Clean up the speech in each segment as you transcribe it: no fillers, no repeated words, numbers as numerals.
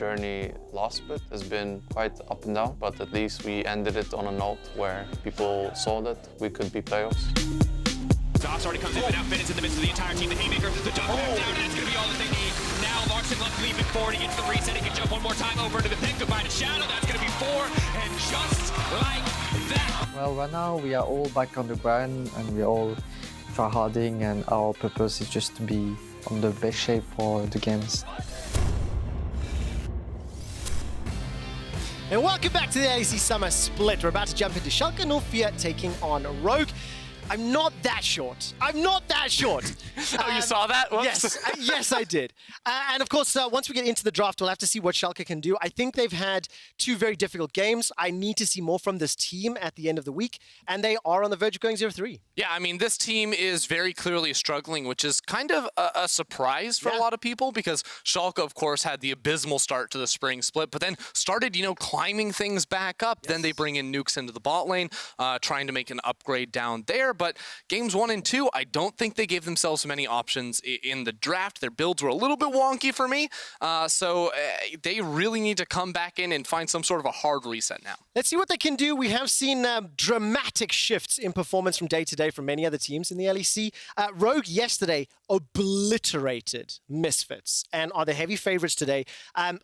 journey last split has been quite up and down, but at least we ended it on a note where people saw that we could be playoffs. Sjokz already comes in, but now Finn is in the midst of the entire team. The haymaker, the jump back down, and it's going to be all that they need. Now Larssen leaping forward, he gets the reset, he can jump one more time over into the pick, goodbye to Shadow, that's going to be 4, and just like that. Well, right now we are all back on the grind and we are all tryharding, and our purpose is just to be on the best shape for the games. And welcome back to the LEC Summer Split. We're about to jump into Schalke 04 taking on Rogue. I'm not that short. I'm not that short. Oh, you saw that? Whoops. Yes, yes, I did. And of course, once we get into the draft, we'll have to see what Schalke can do. I think they've had 2 very difficult games. I need to see more from this team at the end of the week, and they are on the verge of going 0-3. Yeah, I mean, this team is very clearly struggling, which is kind of a surprise for a lot of people, because Schalke, of course, had the abysmal start to the spring split, but then started, you know, climbing things back up. Then they bring in Nukes into the bot lane, trying to make an upgrade down there. But games 1 and 2, I don't think they gave themselves many options in the draft. Their builds were a little bit wonky for me, so they really need to come back in and find some sort of a hard reset now. Let's see what they can do. We have seen dramatic shifts in performance from day to day from many other teams in the LEC. Rogue yesterday obliterated Misfits and are the heavy favorites today. I'm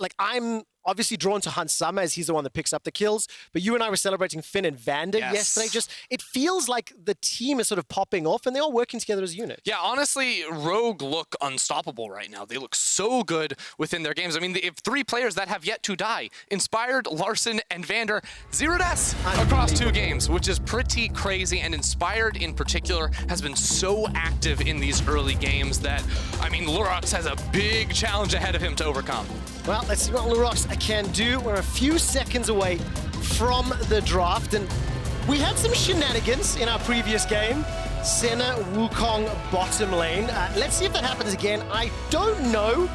obviously drawn to Hans Summer as he's the one that picks up the kills, but you and I were celebrating Finn and VandeR yesterday. Just, it feels like the team is sort of popping off and they're all working together as a unit. Yeah, honestly, Rogue look unstoppable right now. They look so good within their games. I mean, they have 3 players that have yet to die. Inspired, Larssen, and VandeR, 0 deaths across 2 games, which is pretty crazy. And Inspired in particular has been so active in these early games that, I mean, Lurox has a big challenge ahead of him to overcome. Well, let's see what Lurox can do. We're a few seconds away from the draft, and we had some shenanigans in our previous game. Senna, Wukong, bottom lane. Let's see if that happens again. I don't know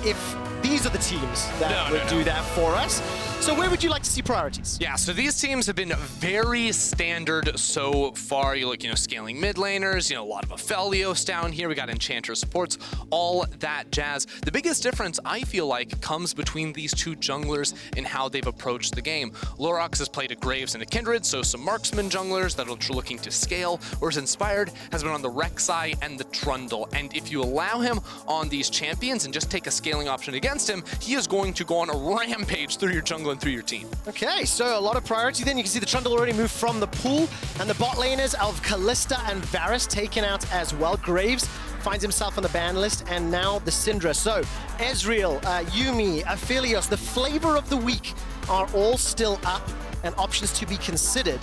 if these are the teams that would do that for us. So where would you like to see priorities? Yeah, so these teams have been very standard so far. You look, scaling mid laners, a lot of Aphelios down here. We got Enchanter supports, all that jazz. The biggest difference, I feel like, comes between these 2 junglers in how they've approached the game. Lurox has played a Graves and a Kindred, so some marksman junglers that are looking to scale, whereas Inspired has been on the Rek'Sai and the Trundle. And if you allow him on these champions and just take a scaling option against him, he is going to go on a rampage through your jungle and through your team. Okay, so a lot of priority then. You can see the Trundle already moved from the pool, and the bot laners of Kalista and Varus taken out as well. Graves finds himself on the ban list, and now the Syndra. So Ezreal, Yuumi, Aphelios, the flavor of the week are all still up and options to be considered.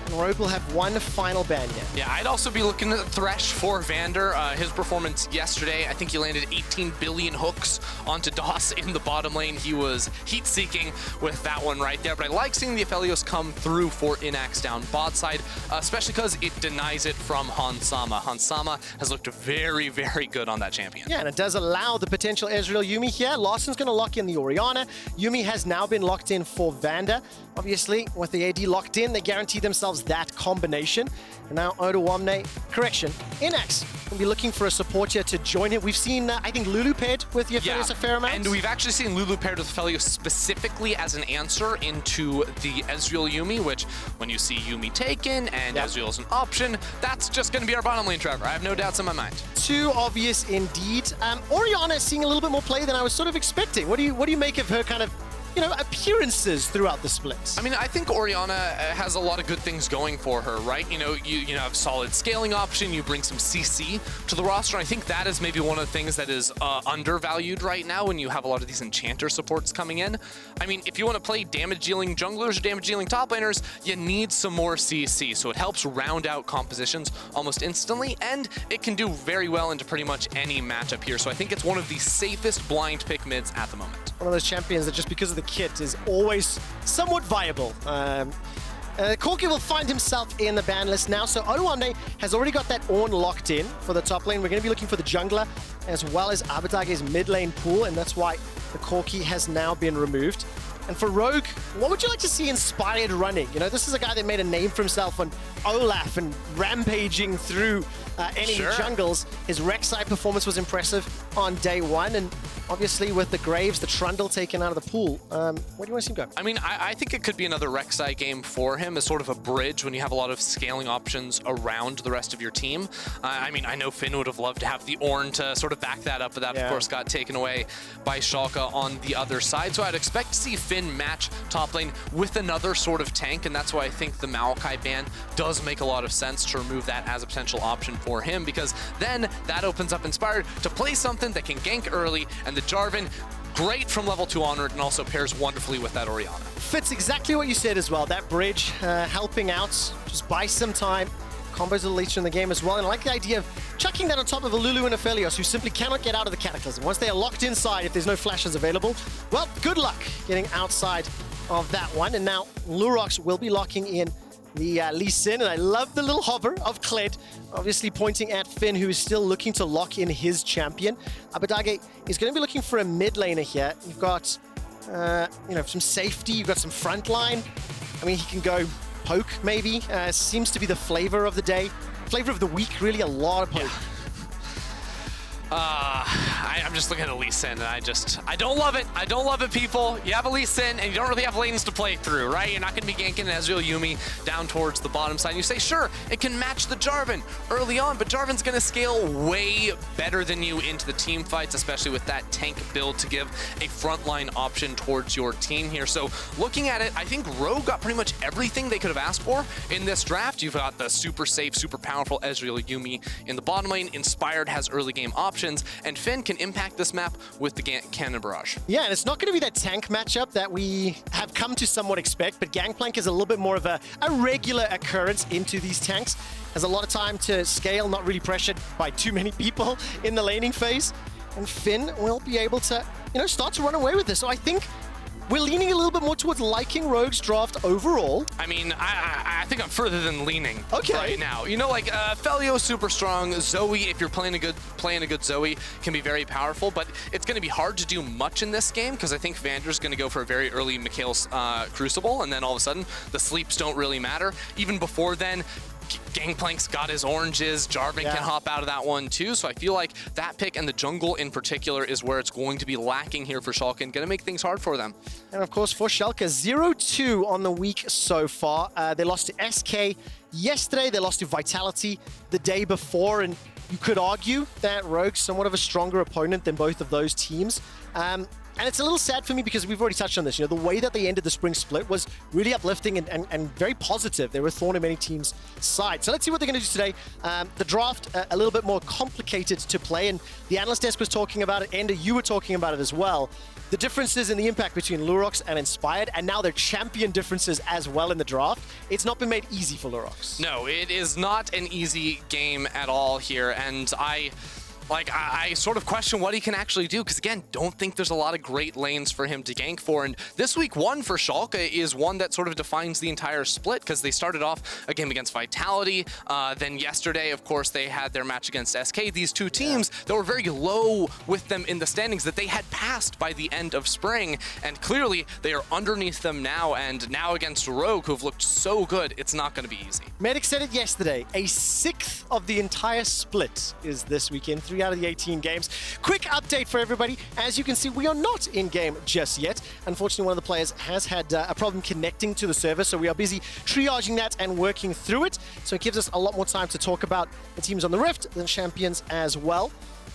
And Rogue will have 1 final ban yet. Yeah, I'd also be looking at Thresh for VandeR. His performance yesterday, I think he landed 18 billion hooks onto DOS in the bottom lane. He was heat-seeking with that one right there. But I like seeing the Aphelios come through for Innaxe down bot side, especially because it denies it from Hans Sama. Hans Sama has looked very, very good on that champion. Yeah, and it does allow the potential Ezreal Yuumi here. Larssen's going to lock in the Orianna. Yuumi has now been locked in for VandeR. Obviously, with the AD locked in, they guarantee themselves that combination. And now Odoamne, Innaxe will be looking for a support here to join it. We've seen, I think, Lulu paired with the Aphelios a fair amount. And we've actually seen Lulu paired with Aphelios specifically as an answer into the Ezreal Yuumi, which when you see Yuumi taken and Ezreal is an option, that's just going to be our bottom lane, Trevor. I have no doubts in my mind. Too obvious indeed. Orianna is seeing a little bit more play than I was sort of expecting. What do you make of her kind of appearances throughout the splits? I mean, I think Orianna has a lot of good things going for her, right? You have solid scaling option, you bring some CC to the roster. I think that is maybe one of the things that is undervalued right now when you have a lot of these Enchanter supports coming in. I mean, if you want to play damage-dealing junglers or damage-dealing top laners, you need some more CC, so it helps round out compositions almost instantly, and it can do very well into pretty much any matchup here. So I think it's one of the safest blind pick mids at the moment. One of those champions that just because of the kit is always somewhat viable. Corki will find himself in the ban list now, so Odoamne has already got that Ornn locked in for the top lane. We're going to be looking for the jungler as well as Abbedagge's mid lane pool, and that's why the Corki has now been removed. And for Rogue, what would you like to see Inspired running? You know, this is a guy that made a name for himself on Olaf and rampaging through enemy jungles. His Rek'Sai performance was impressive on day one, and obviously with the Graves, the Trundle taken out of the pool. Where do you want to see him go? I mean, I think it could be another Rek'Sai game for him as sort of a bridge when you have a lot of scaling options around the rest of your team. I mean, I know Finn would have loved to have the Ornn to sort of back that up, but that, of course, got taken away by Schalke on the other side. So I'd expect to see Finn match top lane with another sort of tank, and that's why I think the Maokai ban does make a lot of sense to remove that as a potential option for him, because then that opens up Inspired to play something that can gank early, and the Jarvan, great from level 2 onward, and also pairs wonderfully with that Orianna. Fits exactly what you said as well. That bridge helping out, just buy some time. Combos a little later in the game as well, and I like the idea of chucking that on top of a Lulu and Aphelios, who simply cannot get out of the Cataclysm. Once they are locked inside, if there's no flashes available, well, good luck getting outside of that one. And now Lurox will be locking in the Lee Sin, and I love the little hover of Kled, obviously pointing at Finn, who is still looking to lock in his champion. Abbedagge is going to be looking for a mid laner here. You've got, you know, some safety, you've got some front line. I mean, he can go poke, maybe. Seems to be the flavor of the day. Flavor of the week, really, a lot of poke. Yeah. I'm just looking at Lee Sin, and I don't love it. I don't love it, people. You have a Lee Sin, and you don't really have lanes to play through, right? You're not going to be ganking Ezreal Yuumi down towards the bottom side. And you say, sure, it can match the Jarvan early on, but Jarvan's going to scale way better than you into the team fights, especially with that tank build to give a frontline option towards your team here. So looking at it, I think Rogue got pretty much everything they could have asked for in this draft. You've got the super safe, super powerful Ezreal Yuumi in the bottom lane. Inspired has early game options, and Finn can impact this map with the Cannon Barrage. Yeah, and it's not going to be that tank matchup that we have come to somewhat expect, but Gangplank is a little bit more of a regular occurrence into these tanks. Has a lot of time to scale, not really pressured by too many people in the laning phase, and Finn will be able to, you know, start to run away with this. So I think we're leaning a little bit more towards liking Rogue's draft overall. I mean, I think I'm further than leaning right now. You know, like Aphelios super strong. Zoe, if you're playing a good Zoe, can be very powerful, but it's going to be hard to do much in this game because I think VandeR's going to go for a very early Mikhail's Crucible, and then all of a sudden the sleeps don't really matter. Even before then, Gangplank's got his oranges. Jarvan can hop out of that one too. So I feel like that pick and the jungle in particular is where it's going to be lacking here for Schalke and going to make things hard for them. And of course for Schalke, 0-2 on the week so far. They lost to SK yesterday. They lost to Vitality the day before. And you could argue that Rogue's somewhat of a stronger opponent than both of those teams. And it's a little sad for me because we've already touched on this. You know, the way that they ended the spring split was really uplifting and very positive. They were a thorn in many teams' side. So let's see what they're going to do today. The draft, a little bit more complicated to play, and the analyst desk was talking about it. Ender, you were talking about it as well. The differences in the impact between Lurox and Inspired, and now their champion differences as well in the draft. It's not been made easy for Lurox. No, it is not an easy game at all here, and I sort of question what he can actually do, because again, don't think there's a lot of great lanes for him to gank for. And this week one for Schalke is one that sort of defines the entire split, because they started off a game against Vitality. Then yesterday, of course, they had their match against SK. These two teams that were very low with them in the standings that they had passed by the end of spring. And clearly they are underneath them now. And now against Rogue, who've looked so good, it's not going to be easy. Medic said it yesterday. A sixth of the entire split is this weekend. 3 out of the 18 games. Quick update for everybody. As you can see, we are not in game just yet. Unfortunately, one of the players has had a problem connecting to the server, so we are busy triaging that and working through it. So it gives us a lot more time to talk about the teams on the Rift, the champions as well.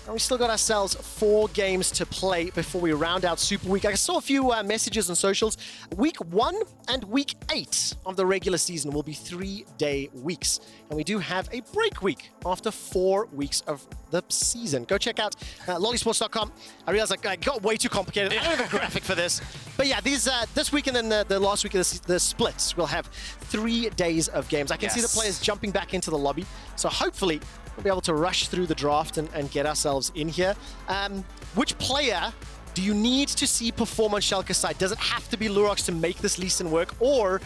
And we still got ourselves 4 games to play before we round out Super Week. I saw a few messages on socials. Week 1 and Week 8 of the regular season will be 3-day weeks. And we do have a break week after 4 weeks of the season. Go check out lollysports.com. I realized I got way too complicated. I don't have a graphic for this. But yeah, these this week and then the last week of the splits, we'll have 3 days of games. I can see the players jumping back into the lobby. So hopefully we'll be able to rush through the draft and get ourselves in here. Which player do you need to see perform on Schalke's side? Does it have to be Lurox to make this Lee Sin work, or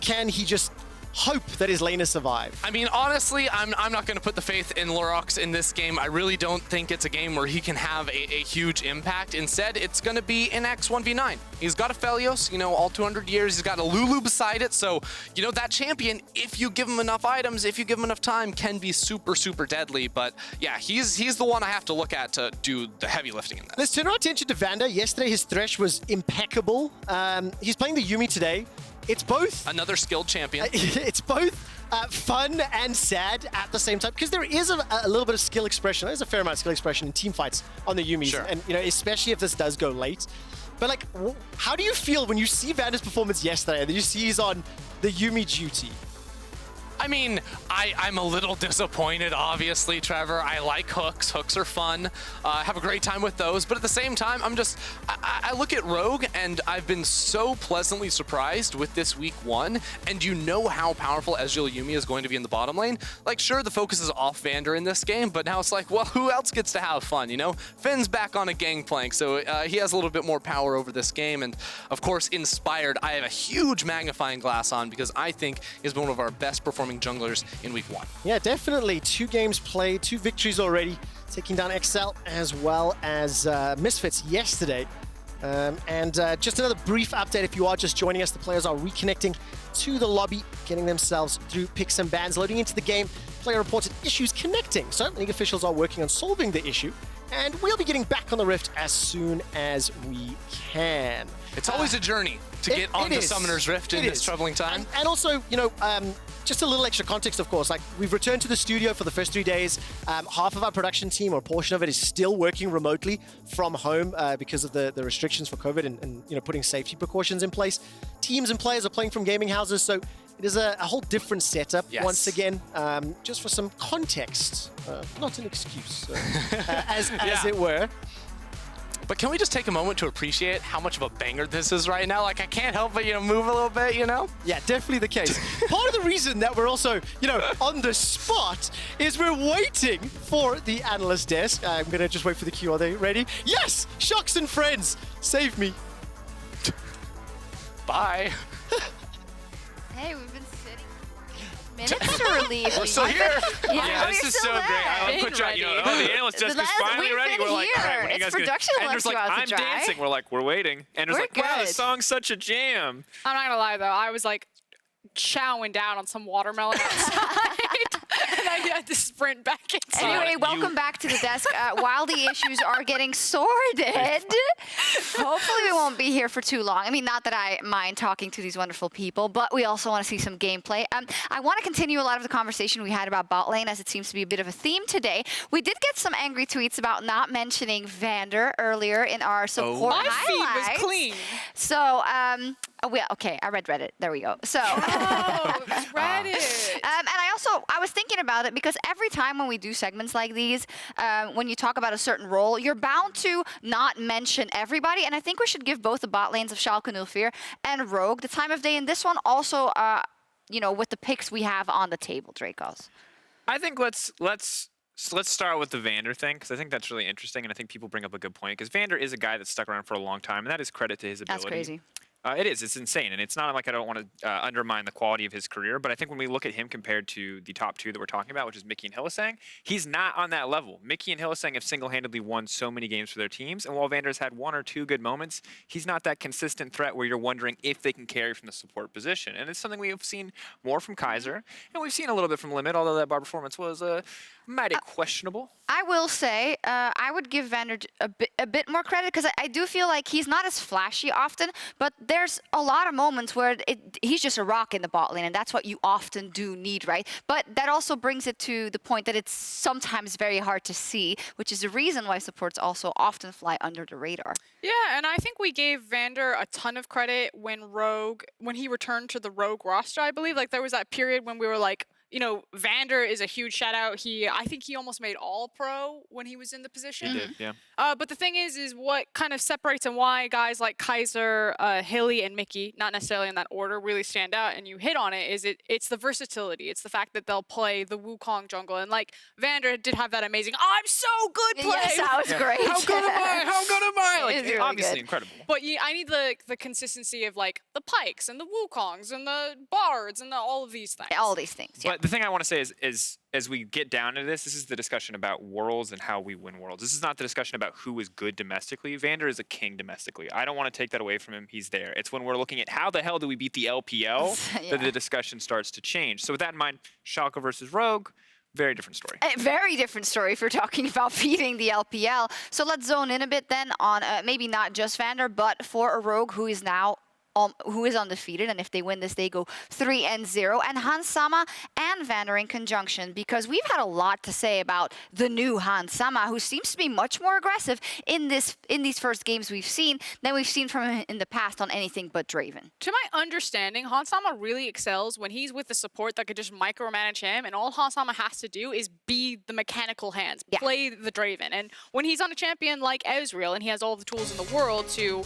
can he just hope that his laner survive? I mean, honestly, I'm not going to put the faith in Lurox in this game. I really don't think it's a game where he can have a huge impact. Instead, it's going to be Innaxe 1v9. He's got Aphelios, you know, all 200 years. He's got a Lulu beside it. So, you know, that champion, if you give him enough items, if you give him enough time, can be super, super deadly. But yeah, he's the one I have to look at to do the heavy lifting in this. Let's turn our attention to VandeR. Yesterday, his Thresh was impeccable. He's playing the Yuumi today. It's both... Another skilled champion. It's both fun and sad at the same time, because there is a little bit of skill expression. There's a fair amount of skill expression in team fights on the Yuumis, Sure. and you know, especially if this does go late. But like, how do you feel when you see VandeR's performance yesterday, and then you see he's on the Yuumi duty? I mean, I'm a little disappointed, obviously, Trevor. I like hooks. Hooks are fun. I have a great time with those. But at the same time, I look at Rogue, and I've been so pleasantly surprised with this week 1. And you know how powerful Ezreal Yuumi is going to be in the bottom lane. Like, sure, the focus is off VandeR in this game, but now it's like, well, who else gets to have fun, you know? Finn's back on a Gangplank, so he has a little bit more power over this game. And, of course, Inspired, I have a huge magnifying glass on because I think he's been one of our best performing junglers in week 1. Yeah, definitely. 2 games played, 2 victories already, taking down XL as well as Misfits yesterday. Just another brief update if you are just joining us. The players are reconnecting to the lobby, getting themselves through picks and bans, loading into the game. Player reported issues connecting, so League officials are working on solving the issue, and we'll be getting back on the Rift as soon as we can. It's always a journey to get onto Summoner's Rift in this troubling time. And also, you know, just a little extra context, of course. Like, we've returned to the studio for the first 3 days. Half of our production team, or a portion of it, is still working remotely from home because of the restrictions for COVID and you know, putting safety precautions in place. Teams and players are playing from gaming houses, so it is a whole different setup once again. Just for some context, not an excuse, as it were. But can we just take a moment to appreciate how much of a banger this is right now? Like, I can't help but, you know, move a little bit, you know? Yeah, definitely the case. Part of the reason that we're also, you know, on the spot is we're waiting for the analyst desk. I'm going to just wait for the queue. Are they ready? Yes! Sjokz and friends! Save me. Bye. Hey, we've been sitting minutes to relieve. We're still here. Yeah, this is so great. I love Quickshot. You know, the analyst desk is finally ready. We're like, all right, when are you guys gonna... Ender's like, I'm dancing. We're like, we're waiting. Ender's like, wow, the song's such a jam. I'm not gonna lie though, I was like chowing down on some watermelon outside. And I had to sprint back inside. Anyway, welcome back to the desk. While the issues are getting sorted, hopefully we won't be here for too long. I mean, not that I mind talking to these wonderful people, but we also want to see some gameplay. I want to continue a lot of the conversation we had about bot lane, as it seems to be a bit of a theme today. We did get some angry tweets about not mentioning VandeR earlier in our support highlights. My feed was clean. So, okay, I read Reddit. There we go. So, it was Reddit. And I was thinking about it because every time when we do segments like these, when you talk about a certain role, you're bound to not mention everybody. And I think we should give both the bot lanes of Schalke 04 and Rogue the time of day. And this one also, you know, with the picks we have on the table, Drakos. I think let's start with the VandeR thing, because I think that's really interesting, and I think people bring up a good point, because VandeR is a guy that's stuck around for a long time, and that is credit to his ability. That's crazy. It is. It's insane. And it's not like I don't want to undermine the quality of his career, but I think when we look at him compared to the top 2 that we're talking about, which is Mickey and Hylissang, he's not on that level. Mickey and Hylissang have single-handedly won so many games for their teams, and while VandeR's had 1 or 2 good moments, he's not that consistent threat where you're wondering if they can carry from the support position. And it's something we have seen more from Kaiser, and we've seen a little bit from Limit, although that bar performance was mighty questionable. I will say, I would give VandeR a bit more credit, because I do feel like he's not as flashy often, but there's a lot of moments where he's just a rock in the bot lane, and that's what you often do need, right? But that also brings it to the point that it's sometimes very hard to see, which is the reason why supports also often fly under the radar. Yeah, and I think we gave VandeR a ton of credit when he returned to the Rogue roster, I believe. Like, there was that period when we were like, you know, VandeR is a huge shout out. I think he almost made all pro when he was in the position. He did, yeah. But the thing is what kind of separates and why guys like Kaiser, Hilly, and Mickey, not necessarily in that order, really stand out, and you hit on it, is it's the versatility. It's the fact that they'll play the Wukong jungle, and like VandeR did have that amazing "I'm so good" play. Yes, that was great. How good am I? How good am I? Like, It's really obviously good. incredible. But I need the consistency of like the Pikes and the Wukongs and the Bards and all of these things. All these things. Yeah. But the thing I want to say is as we get down to this is the discussion about worlds and how we win worlds. This is not the discussion about who is good domestically. VandeR is a king domestically. I don't want to take that away from him. He's there. It's when we're looking at how the hell do we beat the LPL that the discussion starts to change. So with that in mind, Schalke versus Rogue, very different story. A very different story if you're talking about beating the LPL. So let's zone in a bit then on maybe not just VandeR, but for a Rogue who is now who is undefeated, and if they win this, they go 3-0. And Hans Sama and VandeR in conjunction, because we've had a lot to say about the new Hans Sama, who seems to be much more aggressive in these first games we've seen than we've seen from him in the past on anything but Draven. To my understanding, Hans Sama really excels when he's with the support that could just micromanage him, and all Hans Sama has to do is be the mechanical hands, play the Draven. And when he's on a champion like Ezreal, and he has all the tools in the world to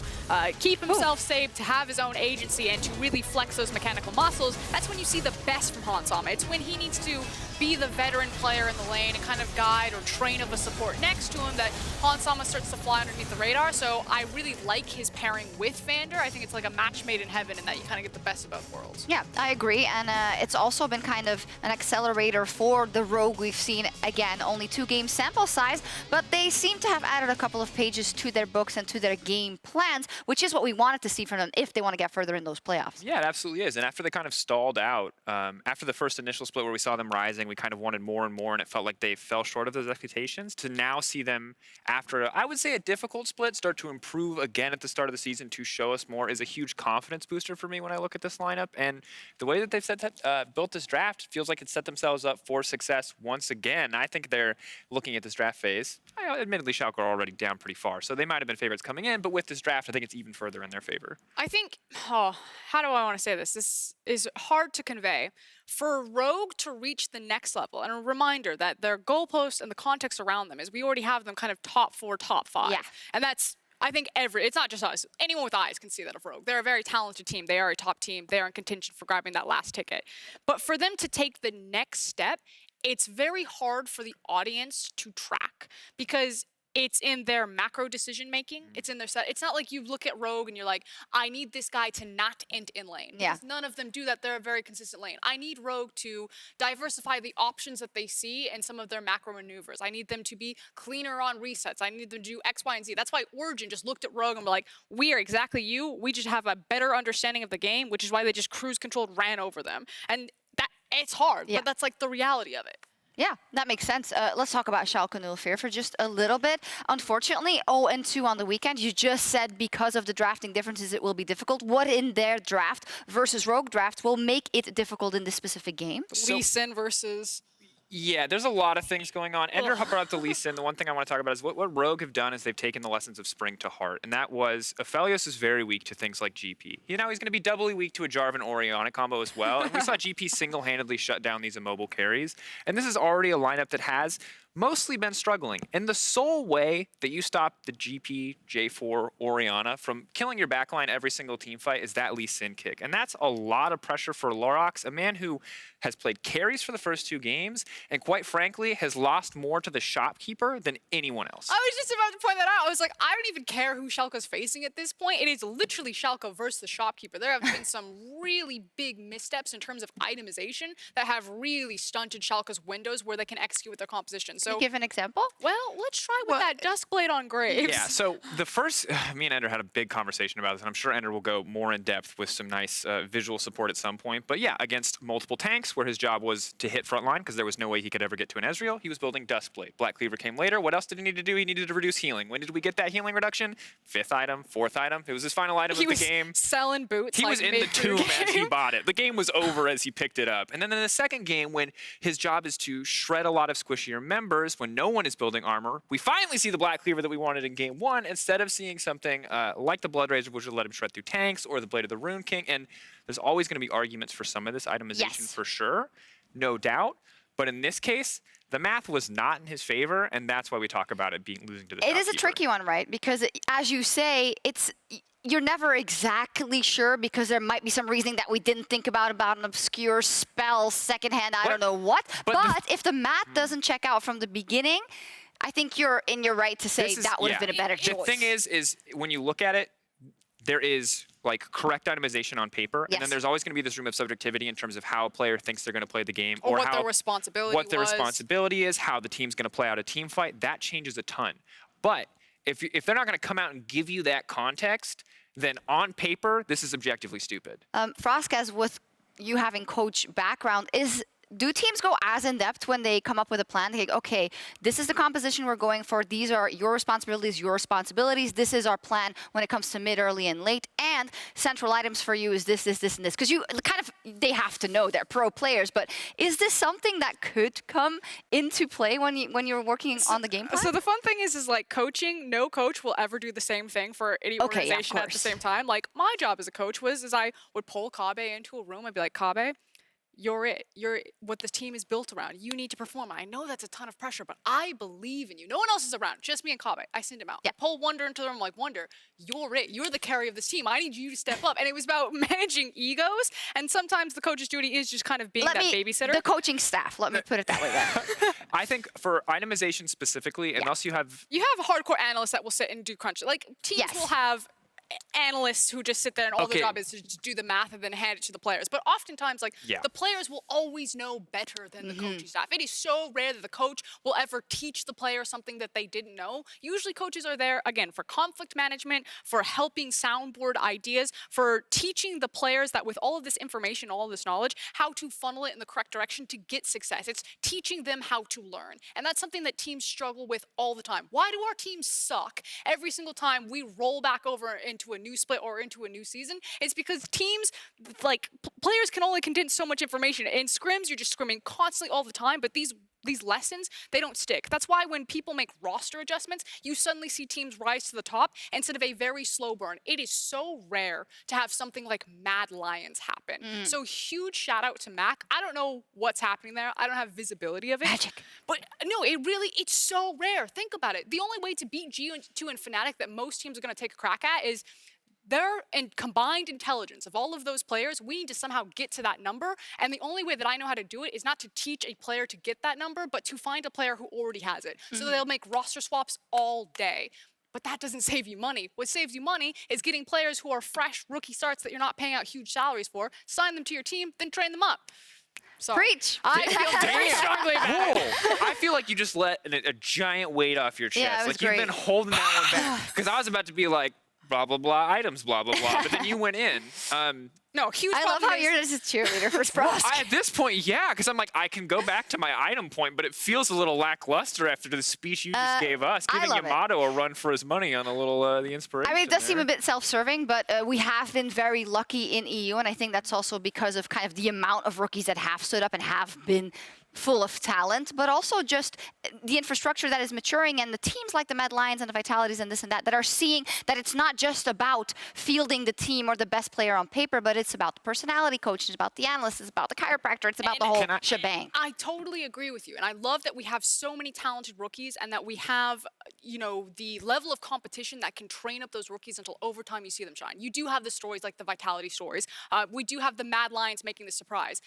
keep himself safe, to have his own agency, and to really flex those mechanical muscles, that's when you see the best from Hans Sama. It's when he needs to be the veteran player in the lane and kind of guide or train of a support next to him that Hans Sama starts to fly underneath the radar. So I really like his pairing with VandeR. I think it's like a match made in heaven in that you kind of get the best of both worlds. Yeah, I agree. And it's also been kind of an accelerator for the Rogue we've seen. Again, only 2-game sample size, but they seem to have added a couple of pages to their books and to their game plans, which is what we wanted to see from them if they want to get further in those playoffs. Yeah, it absolutely is. And after they kind of stalled out, after the first initial split where we saw them rising, we kind of wanted more and more, and it felt like they fell short of those expectations. To now see them, after, I would say, a difficult split, start to improve again at the start of the season to show us more is a huge confidence booster for me when I look at this lineup. And the way that they've built this draft feels like it set themselves up for success once again. I think they're looking at this draft phase. Admittedly, Schalke are already down pretty far, so they might have been favorites coming in, but with this draft, I think it's even further in their favor. I think, how do I want to say this? This is hard to convey. For Rogue to reach the next level, and a reminder that their goalposts and the context around them is we already have them kind of top 4, top 5. Yeah. And that's, I think it's not just us. Anyone with eyes can see that of Rogue. They're a very talented team. They are a top team. They are in contention for grabbing that last ticket. But for them to take the next step, it's very hard for the audience to track because it's in their macro decision making. It's in their set. It's not like you look at Rogue and you're like, I need this guy to not int in lane. Yeah. Because none of them do that. They're a very consistent lane. I need Rogue to diversify the options that they see and some of their macro maneuvers. I need them to be cleaner on resets. I need them to do X, Y, and Z. That's why Origin just looked at Rogue and were like, we are exactly you. We just have a better understanding of the game, which is why they just cruise controlled ran over them. And that it's hard, but that's like the reality of it. Yeah, that makes sense. Let's talk about Schalke 04 for just a little bit. Unfortunately, 0-2 on the weekend. You just said because of the drafting differences, it will be difficult. What in their draft versus Rogue draft will make it difficult in this specific game? Lee Sin versus... Yeah, there's a lot of things going on. Ender brought up the Lee Sin. The one thing I want to talk about is what Rogue have done is they've taken the lessons of Spring to heart, and that was Aphelios is very weak to things like GP. You know, he's going to be doubly weak to a Jarvan Orianna combo as well, and we saw GP single-handedly shut down these immobile carries, and this is already a lineup that has mostly been struggling. And the sole way that you stop the GP, J4, Orianna from killing your backline every single team fight is that Lee Sin kick. And that's a lot of pressure for Lurox, a man who has played carries for the first 2 games, and quite frankly, has lost more to the shopkeeper than anyone else. I was just about to point that out. I was like, I don't even care who Schalke's facing at this point. It is literally Schalke versus the shopkeeper. There have been some really big missteps in terms of itemization that have really stunted Schalke's windows where they can execute with their composition. So, Can you give an example? well, let's try with that Duskblade on Graves. Yeah, so the first, me and Ender had a big conversation about this, and I'm sure Ender will go more in depth with some nice visual support at some point. But yeah, against multiple tanks, where his job was to hit frontline, because there was no way he could ever get to an Ezreal, he was building Duskblade. Black Cleaver came later. What else did he need to do? He needed to reduce healing. When did we get that healing reduction? 5th item, 4th item. It was his final item of the game. Selling boots. He like was in the tomb as he bought it. The game was over as he picked it up. And then in the second game, when his job is to shred a lot of squishier members, when no one is building armor, we finally see the Black Cleaver that we wanted in game 1, instead of seeing something like the Blood Razor, which would let him shred through tanks, or the Blade of the Rune King. And there's always going to be arguments for some of this itemization for sure. no doubt. But in this case, the math was not in his favor, and that's why we talk about it being losing to the It is a shopkeeper. tricky one, right? Because as you say, you're never exactly sure because there might be some reasoning that we didn't think about an obscure spell, secondhand, I don't know what. But if the math doesn't check out from the beginning, I think you're in your right to say that would have been a better choice. The thing is when you look at it, there is like correct itemization on paper, and then there's always going to be this room of subjectivity in terms of how a player thinks they're going to play the game, or how, their responsibility what their responsibility is, how the team's going to play out a team fight. That changes a ton. But if they're not going to come out and give you that context, then on paper, this is objectively stupid. Froskurinn, with you having coach background, do teams go as in-depth when they come up with a plan? They go, okay, this is the composition we're going for. These are your responsibilities. This is our plan when it comes to mid, early, and late. And central items for you is this, and this. Because you kind of, they have to know they're pro players. But is this something that could come into play when you're working on the game plan? So the fun thing is like coaching, no coach will ever do the same thing for any organization at the same time. Like my job as a coach is I would pull Kaabe into a room. I'd be like, Kaabe, you're what the team is built around. You need to perform. I know that's a ton of pressure, but I believe in you. No one else is around, just me and Kaabe. I send him out. I pull VandeR into the room, like, VandeR, you're it. You're the carry of this team. I need you to step up. And it was about managing egos. And sometimes the coach's duty is just kind of being that babysitter. The coaching staff, let me put it that way then. I think for itemization specifically, unless you have... You have hardcore analysts that will sit and do crunch. Like, teams will have analysts who just sit there and all their job is to just do the math and then hand it to the players. But oftentimes, like, the players will always know better than the coaching staff. It is so rare that the coach will ever teach the player something that they didn't know. Usually coaches are there, again, for conflict management, for helping soundboard ideas, for teaching the players that with all of this information, all of this knowledge, how to funnel it in the correct direction to get success. It's teaching them how to learn. And that's something that teams struggle with all the time. Why do our teams suck every single time we roll back over into a new split or into a new season? It's because teams, like, players can only condense so much information. In scrims, you're just scrimming constantly all the time, but these lessons, they don't stick. That's why when people make roster adjustments, you suddenly see teams rise to the top instead of a very slow burn. It is so rare to have something like Mad Lions happen. So huge shout out to Mac. I don't know what's happening there. I don't have visibility of it. Magic. But no, it's so rare. Think about it. The only way to beat G2 and Fnatic that most teams are going to take a crack at is their combined intelligence of all of those players. We need to somehow get to that number. And the only way that I know how to do it is not to teach a player to get that number, but to find a player who already has it. So they'll make roster swaps all day. But that doesn't save you money. What saves you money is getting players who are fresh rookie starts that you're not paying out huge salaries for, sign them to your team, then train them up. Sorry. Preach. I feel very strongly about it. I feel like you just let a giant weight off your chest. Yeah, it was like you've been holding that one back. Because I was about to be like, blah, blah, blah, items, blah, blah, blah. But then you went in. No, huge I love how you're just a cheerleader for Frost. At this point, yeah, because I'm like, I can go back to my item point, but it feels a little lackluster after the speech you just gave us, giving Yamato a run for his money on a little the inspiration. I mean, it does seem a bit self-serving, but we have been very lucky in EU, and I think that's also because of kind of the amount of rookies that have stood up and have been full of talent, but also just the infrastructure that is maturing and the teams like the Mad Lions and the Vitalities and this and that are seeing that it's not just about fielding the team or the best player on paper, but it's about the personality coach, it's about the analyst, it's about the chiropractor, it's about the whole shebang. I totally agree with you. And I love that we have so many talented rookies and that we have, you know, the level of competition that can train up those rookies until over time you see them shine. You do have the stories like the Vitality stories. We do have the Mad Lions making the surprise.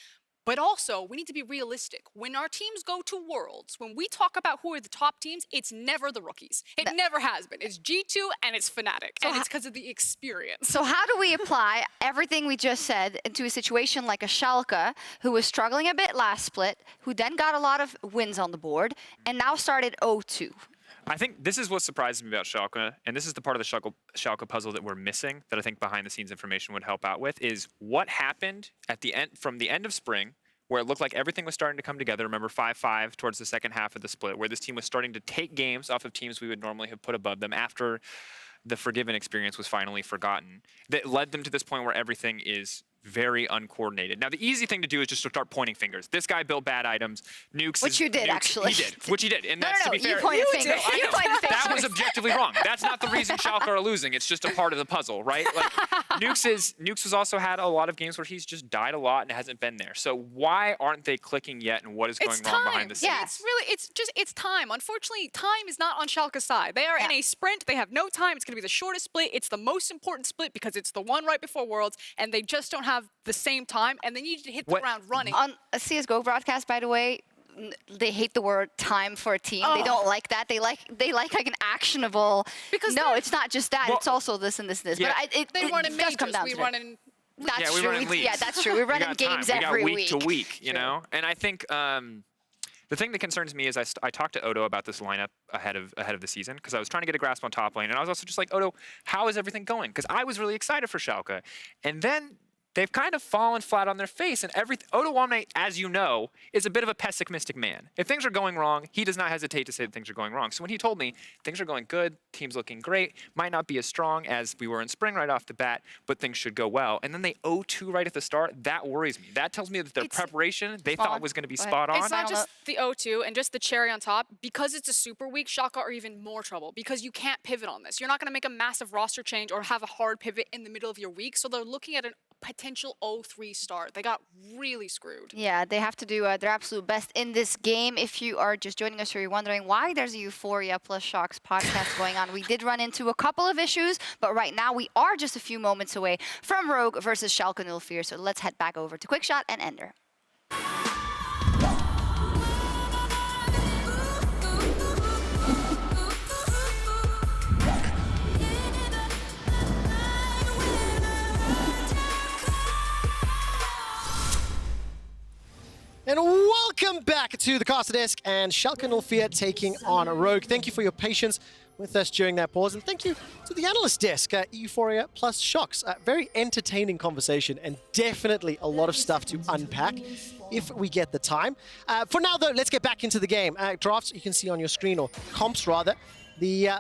But also, we need to be realistic. When our teams go to Worlds, when we talk about who are the top teams, it's never the rookies. It never has been. It's G2 and it's Fnatic, and it's because of the experience. So how do we apply everything we just said into a situation like a Schalke, who was struggling a bit last split, who then got a lot of wins on the board, and now started 0-2? I think this is what surprises me about Schalke, and this is the part of the Schalke puzzle that we're missing that I think behind-the-scenes information would help out with, is what happened at the end, from the end of spring, where it looked like everything was starting to come together. Remember 5-5 towards the second half of the split, where this team was starting to take games off of teams we would normally have put above them after the Forgiven experience was finally forgotten. That led them to this point where everything is very uncoordinated. Now, the easy thing to do is just to start pointing fingers. This guy built bad items. Nukes. Which you did, actually. He did. Which he did. And that's, to be fair, you pointed fingers. I You know. pointed fingers. That was objectively wrong. That's not the reason Schalke are losing. It's just a part of the puzzle, right? Like Nukes has also had a lot of games where he's just died a lot and hasn't been there. So why aren't they clicking yet, and what is going wrong behind the scenes? Yeah, it's time. Unfortunately, time is not on Schalke's side. They are in a sprint. They have no time. It's going to be the shortest split. It's the most important split because it's the one right before Worlds, and they just don't have the same time, and they need to hit the ground running. On a CSGO broadcast, by the way, they hate the word time for a team. They don't like that. They like an actionable. Because no, it's not just that. It's also this and this and this. Yeah. But they run in does come majors. down We to run it. in. That's we true. run in leagues. Yeah, that's true. We run in games every week. week. To week, you know? And I think the thing that concerns me is I talked to Odo about this lineup ahead of the season because I was trying to get a grasp on top lane, and I was also just like, Odo, how is everything going? Because I was really excited for Schalke. And then they've kind of fallen flat on their face, and Odoamne, as you know, is a bit of a pessimistic man. If things are going wrong, he does not hesitate to say that things are going wrong. So when he told me things are going good, team's looking great, might not be as strong as we were in spring right off the bat, but things should go well, and then they 0-2 right at the start, that worries me. That tells me that their preparation they thought was going to be spot on. It's not just the 0-2 and just the cherry on top. Because it's a super week, Schalke are even more trouble because you can't pivot on this. You're not going to make a massive roster change or have a hard pivot in the middle of your week, so they're looking at a potential 0-3 start. They got really screwed. Yeah, they have to do their absolute best in this game. If you are just joining us or you're wondering why there's a Euphoria plus Sjokz podcast going on, we did run into a couple of issues, but right now we are just a few moments away from Rogue versus Schalke 04. So let's head back over to Quickshot and VandeR. And welcome back to the caster desk and Schalke 04 taking on Rogue. Thank you for your patience with us during that pause, and thank you to the analyst desk, Euphoria plus Sjokz. Very entertaining conversation and definitely a lot of stuff to unpack if we get the time. For now though, let's get back into the game. Drafts you can see on your screen, or comps rather. The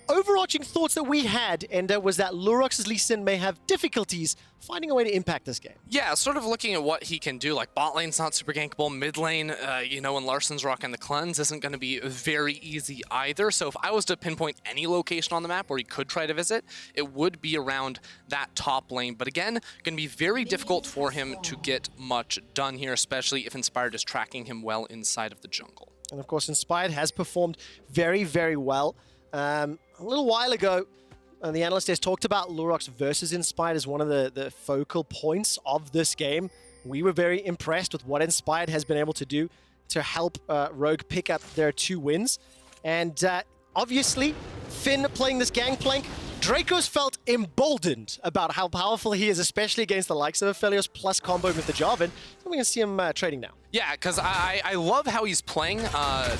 overarching thoughts that we had, and was that Lurox's Larssen may have difficulties finding a way to impact this game. Yeah, sort of looking at what he can do. Like, bot lane's not super gankable. Mid lane, you know, when Larssen's rocking the cleanse, isn't going to be very easy either. So if I was to pinpoint any location on the map where he could try to visit, it would be around that top lane. But again, going to be very difficult for him to get much done here, especially if Inspired is tracking him well inside of the jungle. And of course, Inspired has performed very, very well. A little while ago, the analyst has talked about Lurox versus Inspired as one of the focal points of this game. We were very impressed with what Inspired has been able to do to help Rogue pick up their 2 wins. And obviously, Finn playing this Gangplank, Drakos felt emboldened about how powerful he is, especially against the likes of Aphelios plus combo with the Jarvan. So we can see him trading now. Yeah, because I love how he's playing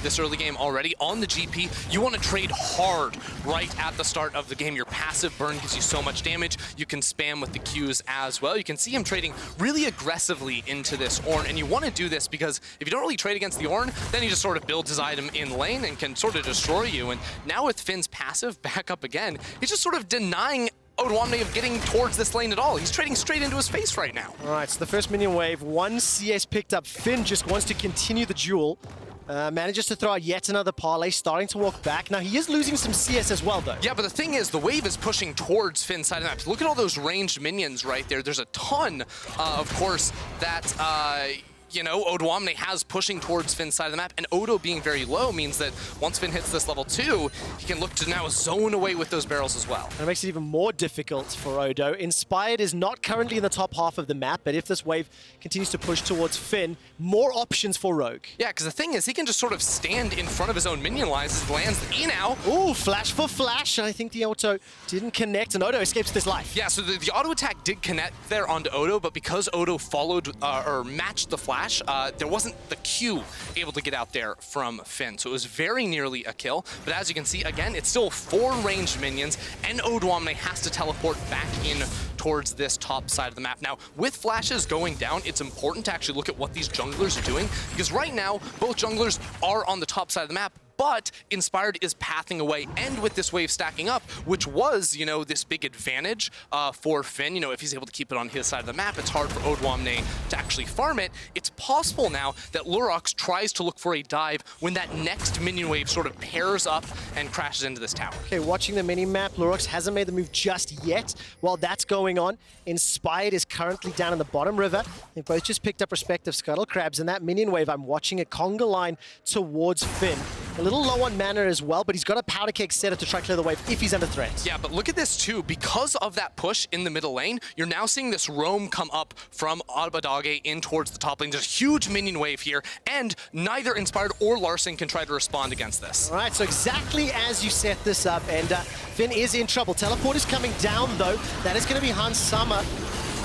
this early game already. On the GP, you want to trade hard right at the start of the game. Your passive burn gives you so much damage. You can spam with the Qs as well. You can see him trading really aggressively into this Ornn, and you want to do this because if you don't really trade against the Ornn, then he just sort of builds his item in lane and can sort of destroy you. And now with Finn's passive back up again, he's just sort of denying Odoamne of getting towards this lane at all. He's trading straight into his face right now. All right, so the first minion wave, 1 CS picked up. Finn just wants to continue the duel. Manages to throw out yet another parlay, starting to walk back. Now, he is losing some CS as well, though. Yeah, but the thing is, the wave is pushing towards Finn's side of the map. Look at all those ranged minions right there. There's a ton, of course, that... you know, Odoamne has pushing towards Finn's side of the map, and Odo being very low means that once Finn hits this level 2, he can look to now zone away with those barrels as well. And it makes it even more difficult for Odo. Inspired is not currently in the top half of the map, but if this wave continues to push towards Finn, more options for Rogue. Yeah, because the thing is, he can just sort of stand in front of his own minion lines as he lands the E now. Ooh, flash for flash, and I think the auto didn't connect, and Odo escapes this life. Yeah, so the auto attack did connect there onto Odo, but because Odo followed or matched the flash, there wasn't the Q able to get out there from Finn. So it was very nearly a kill. But as you can see, again, it's still 4 ranged minions, and Odoamne has to teleport back in towards this top side of the map. Now, with flashes going down, it's important to actually look at what these junglers are doing, because right now, both junglers are on the top side of the map, but Inspired is pathing away, and with this wave stacking up, which was, you know, this big advantage for Finn. You know, if he's able to keep it on his side of the map, it's hard for Odoamne to actually farm it. It's possible now that Lurox tries to look for a dive when that next minion wave sort of pairs up and crashes into this tower. Okay, watching the mini-map, Lurox hasn't made the move just yet. While that's going on, Inspired is currently down in the bottom river. They've both just picked up respective scuttle crabs, and that minion wave, I'm watching a conga line towards Finn. A little low on mana as well, but he's got a powder keg set up to try clear the wave if he's under threat. Yeah, but look at this too. Because of that push in the middle lane, you're now seeing this roam come up from Abbedagge in towards the top lane. There's a huge minion wave here, and neither Inspired or Larssen can try to respond against this. All right, so exactly as you set this up, and Finn is in trouble. Teleport is coming down, though. That is going to be Hans Summer.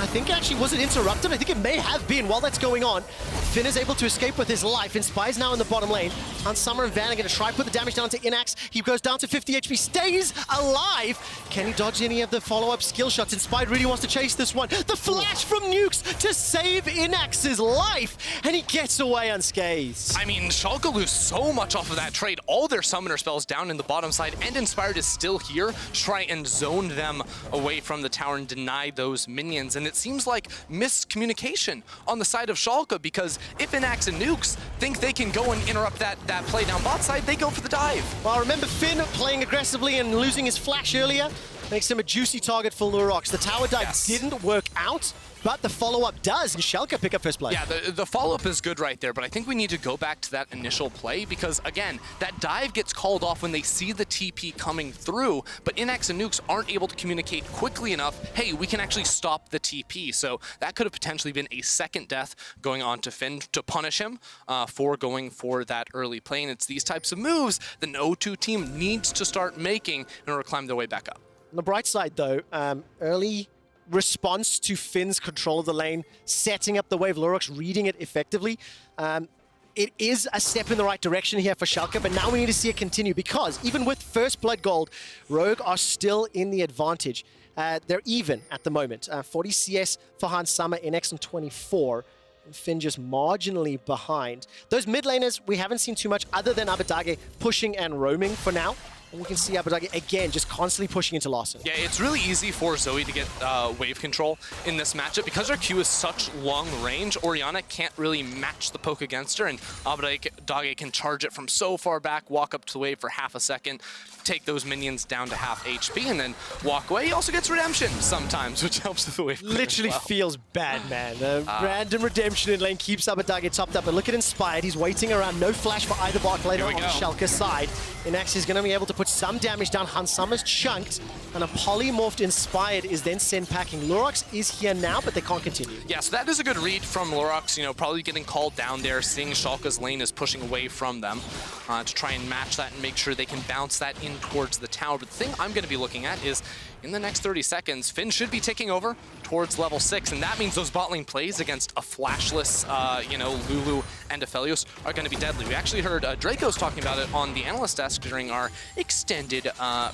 I think actually, was it interrupted? I think it may have been while that's going on. Finn is able to escape with his life. Inspire's now in the bottom lane. Hans Summer and Van are going to try to put the damage down to Innaxe. He goes down to 50 HP, stays alive. Can he dodge any of the follow-up skill shots? Inspired really wants to chase this one. The flash from Nukes to save Innaxe's life, and he gets away unscathed. I mean, Schalke lose so much off of that trade. All their summoner spells down in the bottom side, and Inspired is still here to try and zone them away from the tower and deny those minions. And it seems like miscommunication on the side of Schalke, because if Innaxe and Nukes think they can go and interrupt that play down bot side, they go for the dive. Well, remember Finn playing aggressively and losing his flash earlier? Makes him a juicy target for Lurox. The tower dive didn't work out, but the follow-up does, and Schalke pick up first blood. Yeah, the follow-up is good right there, but I think we need to go back to that initial play because, again, that dive gets called off when they see the TP coming through, but Innaxe and Nukes aren't able to communicate quickly enough, hey, we can actually stop the TP. So that could have potentially been a second death going on to Finn to punish him for going for that early play, and it's these types of moves the O2 team needs to start making in order to climb their way back up. On the bright side, though, early response to Finn's control of the lane, setting up the wave, Lurox reading it effectively. It is a step in the right direction here for Schalke, but now we need to see it continue because even with first blood gold, Rogue are still in the advantage. They're even at the moment. 40 CS for Hans Summer, Innaxe on 24. And Finn just marginally behind. Those mid laners, we haven't seen too much other than Abbedagge pushing and roaming for now. And we can see Abbedagge, again, just constantly pushing into Larssen. Yeah, it's really easy for Zoe to get wave control in this matchup. Because her Q is such long range, Orianna can't really match the poke against her, and Abbedagge can charge it from so far back, walk up to the wave for half a second, take those minions down to half HP, and then walk away. He also gets redemption sometimes, which helps with the wave. Literally feels bad, man. Random redemption in lane keeps Abbedagge topped up, but look at Inspired. He's waiting around. No flash for either bot later on Schalke's side. Innaxe is going to be able to put some damage down. Hans Summer's chunked, and a polymorphed Inspired is then sent packing. Lurox is here now, but they can't continue. Yeah, so that is a good read from Lurox, you know, probably getting called down there, seeing Schalke's lane is pushing away from them to try and match that and make sure they can bounce that in towards the tower. But the thing I'm going to be looking at is in the next 30 seconds, Finn should be taking over towards level 6, and that means those bot lane plays against a flashless, you know, Lulu and Aphelios are going to be deadly. We actually heard Drakos talking about it on the Analyst desk during our extended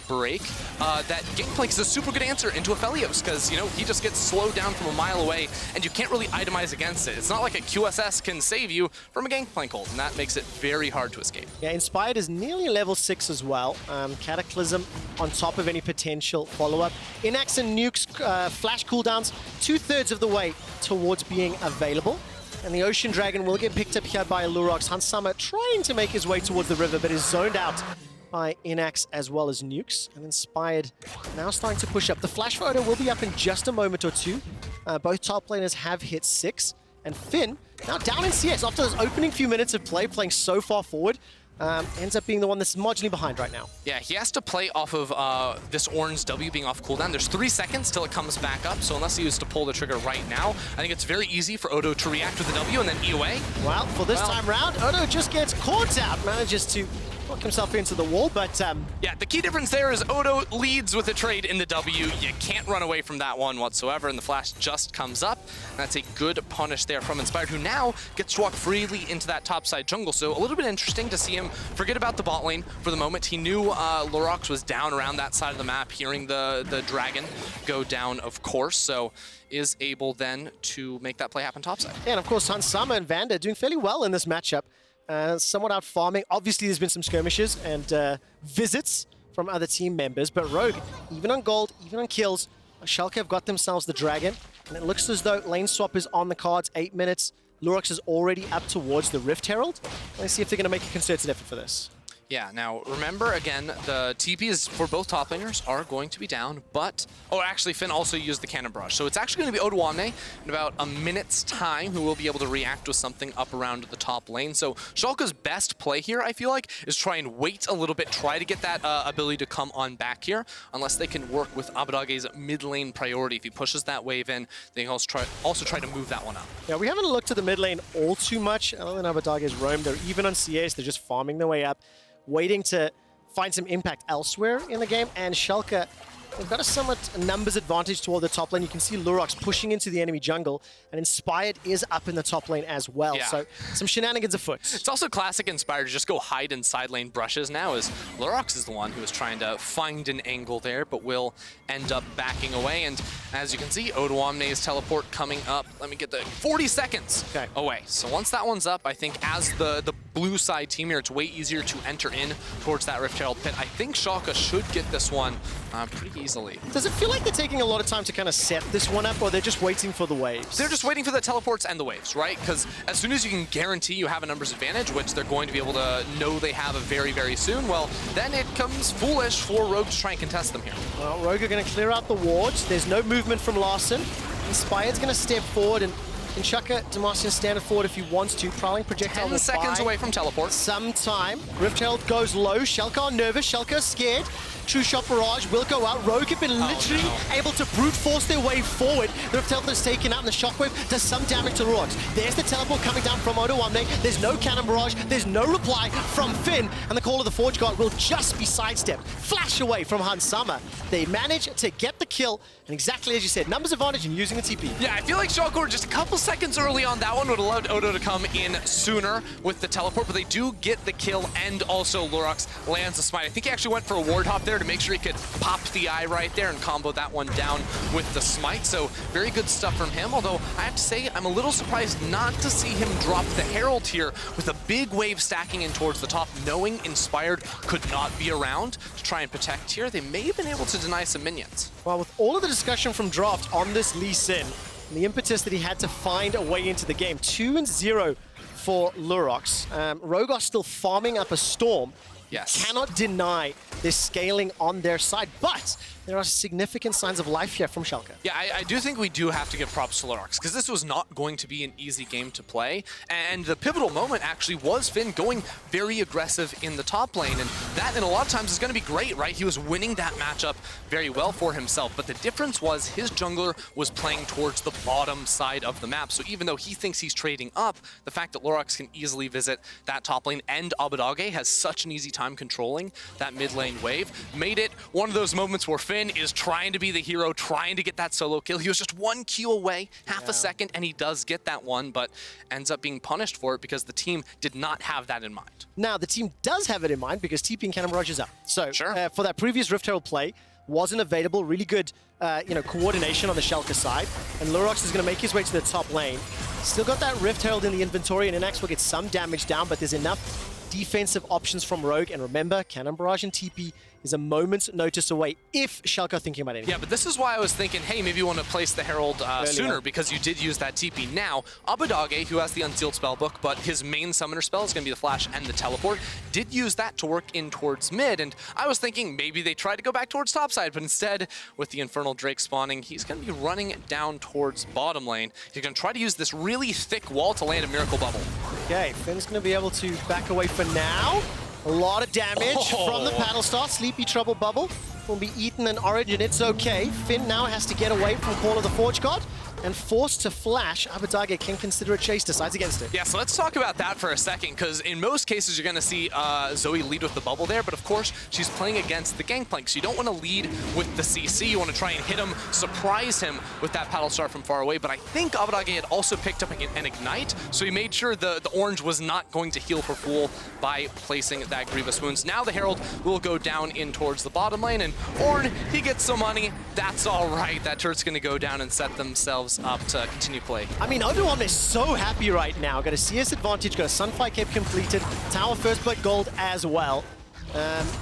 break, that Gangplank is a super good answer into Aphelios, because, you know, he just gets slowed down from a mile away, and you can't really itemize against it. It's not like a QSS can save you from a Gangplank ult, and that makes it very hard to escape. Yeah, Inspired is nearly level 6 as well. Cataclysm on top of any potential follow-up. Innaxe and Nukes flash cooldowns 2/3 of the way towards being available. And the Ocean Dragon will get picked up here by Lurox. Hans Summer trying to make his way towards the river, but is zoned out by Innaxe as well as Nukes. And Inspired now starting to push up. The flash photo will be up in just a moment or two. Both top laners have hit 6. And Finn, now down in CS after those opening few minutes of play, playing so far forward, ends up being the one that's marginally behind right now. Yeah, he has to play off of this Ornn's W being off cooldown. There's 3 seconds till it comes back up, so unless he was to pull the trigger right now, I think it's very easy for Odo to react with the W and then E away. Well, for this time round, Odo just gets caught out, manages to knock himself into the wall, but... Yeah, the key difference there is Odo leads with a trade in the W. You can't run away from that one whatsoever, and the flash just comes up. And that's a good punish there from Inspired, who now gets to walk freely into that topside jungle. So a little bit interesting to see him forget about the bot lane for the moment. He knew Lurox was down around that side of the map, hearing the dragon go down, of course, so is able then to make that play happen topside. Yeah, and of course, Hans Summer and VandeR doing fairly well in this matchup. somewhat out farming. Obviously, there's been some skirmishes and visits from other team members, but Rogue, even on gold, even on kills, Schalke have got themselves the dragon, and it looks as though lane swap is on the cards. 8 minutes. Lurox is already up towards the Rift Herald. Let's see if they're going to make a concerted effort for this. Yeah, now remember again, the TPs for both top laners are going to be down, but... Oh, actually, Finn also used the Cannon Barrage. So it's actually going to be Odoamne in about a minute's time who will be able to react with something up around the top lane. So Schalke's best play here, I feel like, is try and wait a little bit, try to get that ability to come on back here, unless they can work with Abbedagge's mid lane priority. If he pushes that wave in, they can also try to move that one up. Yeah, we haven't looked at the mid lane all too much. Other than Abbedagge's roam, they're even on CS, they're just farming their way up, waiting to find some impact elsewhere in the game. And Schalke, they've got a somewhat numbers advantage toward the top lane. You can see Lurox pushing into the enemy jungle, and Inspired is up in the top lane as well. Yeah. So some shenanigans afoot. It's also classic Inspired to just go hide in side lane brushes now, as Lurox is the one who is trying to find an angle there, but will end up backing away. And as you can see, Odoamne's teleport coming up. Let me get the 40 seconds away. So once that one's up, I think as the blue side team here, it's way easier to enter in towards that Rift Herald pit. I think Schalke should get this one pretty easily. Does it feel like they're taking a lot of time to kind of set this one up, or they're just waiting for the waves? They're just waiting for the teleports and the waves, right? Because as soon as you can guarantee you have a numbers advantage, which they're going to be able to know they have a very, very soon, well, then it comes foolish for Rogue to try and contest them here. Well, Rogue are going to clear out the wards. There's no movement from Larssen. Inspired's going to step forward, and Schalke, Demacian standard forward if he wants to. Prowling projectile 10 seconds away from teleport. Some time. Rift Herald goes low. Schalke are nervous. Schalke are scared. True Shot Barrage will go out. Rogue have been literally able to brute force their way forward. The Rift Herald is taken out, and the Shockwave does some damage to Lurox. There's the teleport coming down from Odoamne. There's no Cannon Barrage. There's no reply from Finn, and the Call of the Forge Guard will just be sidestepped. Flash away from Hansama. They manage to get the kill, and exactly as you said, numbers advantage in using the TP. Yeah, I feel like Schalke were just a couple seconds early on that one. Would have allowed Odo to come in sooner with the teleport, but they do get the kill, and also Lurox lands the smite. I think he actually went for a ward hop there to make sure he could pop the eye right there and combo that one down with the smite. So very good stuff from him, although I have to say I'm a little surprised not to see him drop the Herald here with a big wave stacking in towards the top, knowing Inspired could not be around to try and protect here. They may have been able to deny some minions. Well, with all of the discussion from Draft on this Lee Sin, and the impetus that he had to find a way into the game, 2-0 for Lurox. Rogue are still farming up a storm. Yes. Cannot deny they're scaling on their side, but there are significant signs of life here from Schalke. Yeah, I do think we do have to give props to Lurox, because this was not going to be an easy game to play. And the pivotal moment actually was Finn going very aggressive in the top lane. And that, in a lot of times, is going to be great, right? He was winning that matchup very well for himself. But the difference was his jungler was playing towards the bottom side of the map. So even though he thinks he's trading up, the fact that Lurox can easily visit that top lane and Abbedagge has such an easy time controlling that mid lane wave made it one of those moments where Finn is trying to be the hero, trying to get that solo kill. He was just 1 Q away, half a second, and he does get that one, but ends up being punished for it because the team did not have that in mind. Now, the team does have it in mind because TP and Cannon Barrage is up. So Sure. For that previous Rift Herald play, wasn't available. Really good coordination on the Schalke side. And Lurox is going to make his way to the top lane. Still got that Rift Herald in the inventory, and Innaxe will get some damage down, but there's enough defensive options from Rogue. And remember, Cannon Barrage and TP is a moment's notice away if Schalke are thinking about anything. Yeah, but this is why I was thinking, hey, maybe you want to place the Herald sooner, because you did use that TP. Now, Abbedagge, who has the Unsealed Spellbook, but his main summoner spell is going to be the Flash and the Teleport, did use that to work in towards mid, and I was thinking maybe they try to go back towards topside, but instead, with the Infernal Drake spawning, he's going to be running down towards bottom lane. He's going to try to use this really thick wall to land a Miracle Bubble. Okay, Finn's going to be able to back away for now. A lot of damage from the paddle start. Sleepy Trouble Bubble will be eaten in Origin. It's okay. Finn now has to get away from Call of the Forge God and forced to flash. Abbedagge can consider a chase, decides against it. Yeah, so let's talk about that for a second, because in most cases you're going to see Zoe lead with the bubble there, but of course she's playing against the Gangplank, so you don't want to lead with the CC. You want to try and hit him, surprise him with that paddle star from far away, but I think Abbedagge had also picked up an Ignite, so he made sure the orange was not going to heal for full by placing that Grievous Wounds. Now the Herald will go down in towards the bottom lane, and Ornn, he gets some money. That's all right. That turret's going to go down and set themselves themselves up to continue play. I mean, Odoamne is so happy right now. Got a CS advantage, got a Sunfire Cape completed, Tower First Blood Gold as well.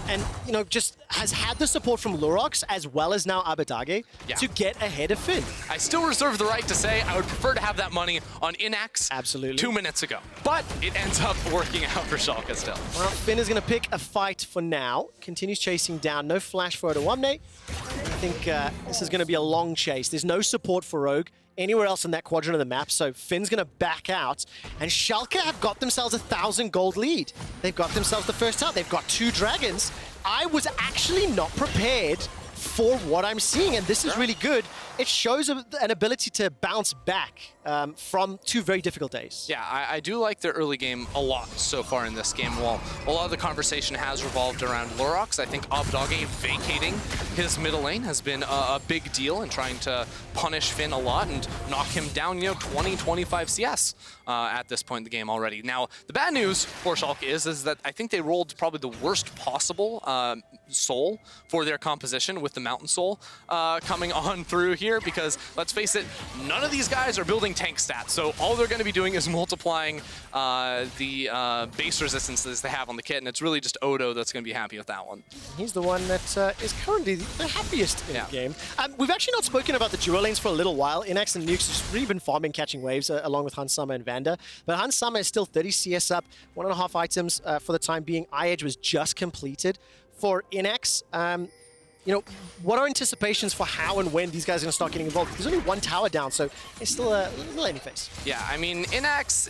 And, you know, just has had the support from Lurox as well as now Abbedagge to get ahead of Finn. I still reserve the right to say I would prefer to have that money on Innaxe Absolutely. 2 minutes ago. But it ends up working out for Schalke still. Well, Finn is going to pick a fight for now. Continues chasing down. No flash for Odoamne. I think this is going to be a long chase. There's no support for Rogue anywhere else in that quadrant of the map, so Finn's going to back out. And Schalke have got themselves a 1,000 gold lead. They've got themselves the first out. They've got 2 dragons. I was actually not prepared for what I'm seeing, and this is really good. It shows an ability to bounce back from 2 very difficult days. Yeah, I do like the early game a lot so far in this game. While a lot of the conversation has revolved around Lurox, I think Abbedagge vacating his middle lane has been a big deal in trying to punish Finn a lot and knock him down, you know, 20, 25 CS at this point in the game already. Now, the bad news for Schalke is that I think they rolled probably the worst possible soul for their composition with the Mountain Soul coming on through here, because let's face it, none of these guys are building tank stats, so all they're going to be doing is multiplying the base resistances they have on the kit, and it's really just Odo that's going to be happy with that one. He's the one that is currently the happiest in the game. We've actually not spoken about the duo lanes for a little while. Innaxe and Nukes have really been farming catching waves along with HunSummer and VandeR, but HunSummer is still 30 CS up, 1.5 items for the time being. iEdge was just completed for Innaxe. You know, what are anticipations for how and when these guys are going to start getting involved? There's only 1 tower down, so it's still a little any face. Yeah, I mean, Innaxe,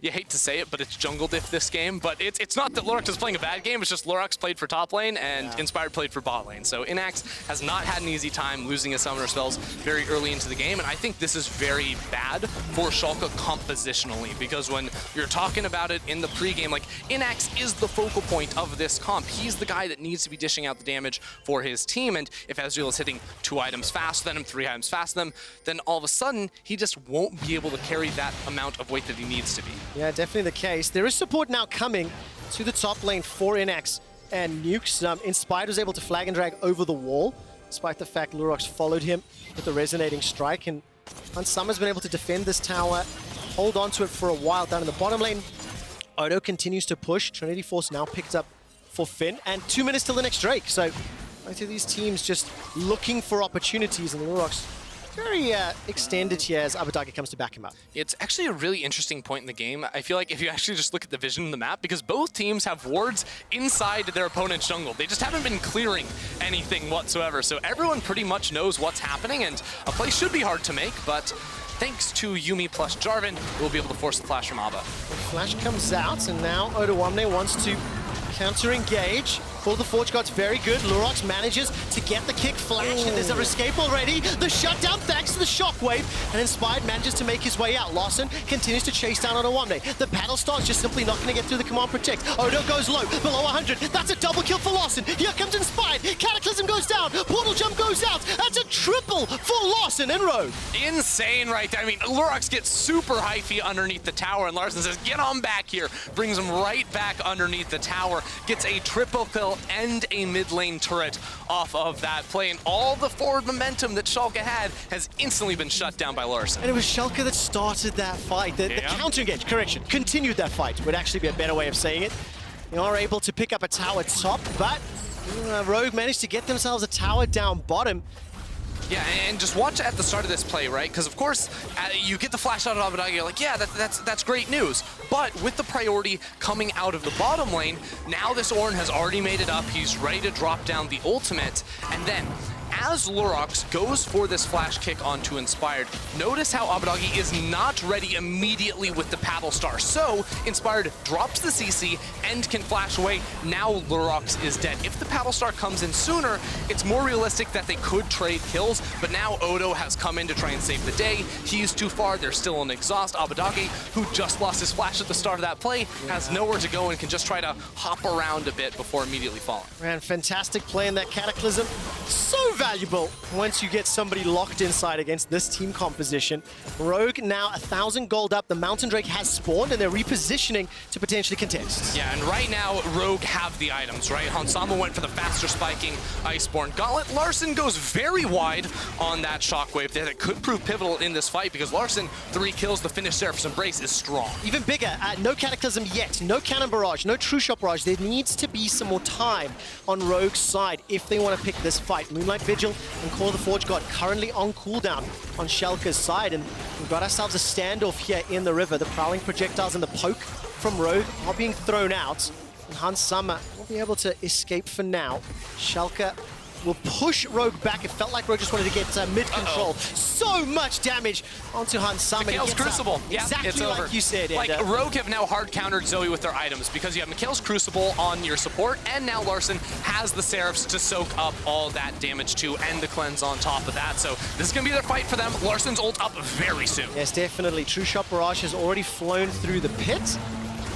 you hate to say it, but it's jungle diff this game. But it's not that Lurox is playing a bad game, it's just Lurox played for top lane and Inspired played for bot lane. So Innaxe has not had an easy time losing his summoner spells very early into the game, and I think this is very bad for Schalke compositionally, because when you're talking about it in the pregame, like, Innaxe is the focal point of this comp. He's the guy that needs to be dishing out the damage for his team, and if Ezreal is hitting 2 items faster than him, 3 items faster than him, then all of a sudden he just won't be able to carry that amount of weight that he needs to be. Yeah, definitely the case. There is support now coming to the top lane for Innaxe and Nukes. Inspired was able to flag and drag over the wall, despite the fact Lurox followed him with the resonating strike, and HunSummer's been able to defend this tower, hold on to it for a while down in the bottom lane. Odo continues to push. Trinity Force now picked up for Finn, and 2 minutes till the next Drake. So both of these teams just looking for opportunities, and Lurox very extended here as Abbedagge comes to back him up. It's actually a really interesting point in the game. I feel like if you actually just look at the vision in the map, because both teams have wards inside their opponent's jungle. They just haven't been clearing anything whatsoever. So everyone pretty much knows what's happening, and a play should be hard to make, but thanks to Yuumi plus Jarvan, we'll be able to force the flash from Abba. Flash comes out, and now Odoamne wants to counter-engage. Pull the Forge God's very good. Lurox manages to get the kick flash, and there's a escape already. The shutdown thanks to the shockwave, and Inspired manages to make his way out. Larssen continues to chase down Odoamne. The Battle Star's just simply not going to get through the command protect. Odo goes low, below 100. That's a double kill for Larssen. Here comes Inspired. Cataclysm goes down. Portal Jump goes out. That's a triple for Larssen and Rogue. Insane right there. I mean, Lurox gets super hyphy underneath the tower, and Larssen says, get on back here. Brings him right back underneath the tower. Gets a triple kill and a mid lane turret off of that play, and all the forward momentum that Schalke had has instantly been shut down by Larssen. And it was Schalke that started that fight. The counter-engage, correction, continued that fight would actually be a better way of saying it. They are able to pick up a tower top, but Rogue managed to get themselves a tower down bottom. Yeah, and just watch at the start of this play, right? Because of course, you get the flash out of Abbedagge, you're like, yeah, that's great news. But with the priority coming out of the bottom lane, now this Ornn has already made it up. He's ready to drop down the ultimate, and then as Lurox goes for this flash kick onto Inspired, notice how Abbedagge is not ready immediately with the Paddle Star. So Inspired drops the CC and can flash away. Now Lurox is dead. If the Paddle Star comes in sooner, it's more realistic that they could trade kills, but now Odo has come in to try and save the day. He's too far, there's still an exhaust. Abbedagge, who just lost his flash at the start of that play, has nowhere to go and can just try to hop around a bit before immediately falling. Man, fantastic play in that Cataclysm. So valuable valuable once you get somebody locked inside against this team composition. Rogue now 1,000 gold up. The Mountain Drake has spawned and they're repositioning to potentially contest. Yeah, and right now, Rogue have the items, right? Hansama went for the faster spiking Iceborne Gauntlet. Larssen goes very wide on that shockwave there. That could prove pivotal in this fight because Larssen, 3 kills, the finish Seraph's Embrace is strong. Even bigger, no Cataclysm yet, no Cannon Barrage, no True Shot Barrage. There needs to be some more time on Rogue's side if they want to pick this fight. Moonlight Vigil and Call of the Forge God currently on cooldown on Schalke's side, and we've got ourselves a standoff here in the river. The Prowling Projectiles and the Poke from Rogue are being thrown out, and Hansama will be able to escape for now. Schalke will push Rogue back. It felt like Rogue just wanted to get mid-control. So much damage onto Hansama. Mikhail's Crucible. Yeah, exactly it's like over. you said, Ed. Like, Rogue have now hard-countered Zoe with their items because you have Mikhail's Crucible on your support, and now Larssen has the Seraphs to soak up all that damage too, and the cleanse on top of that. So this is going to be their fight for them. Larssen's ult up very soon. Yes, definitely. True Shot Barrage has already flown through the pit.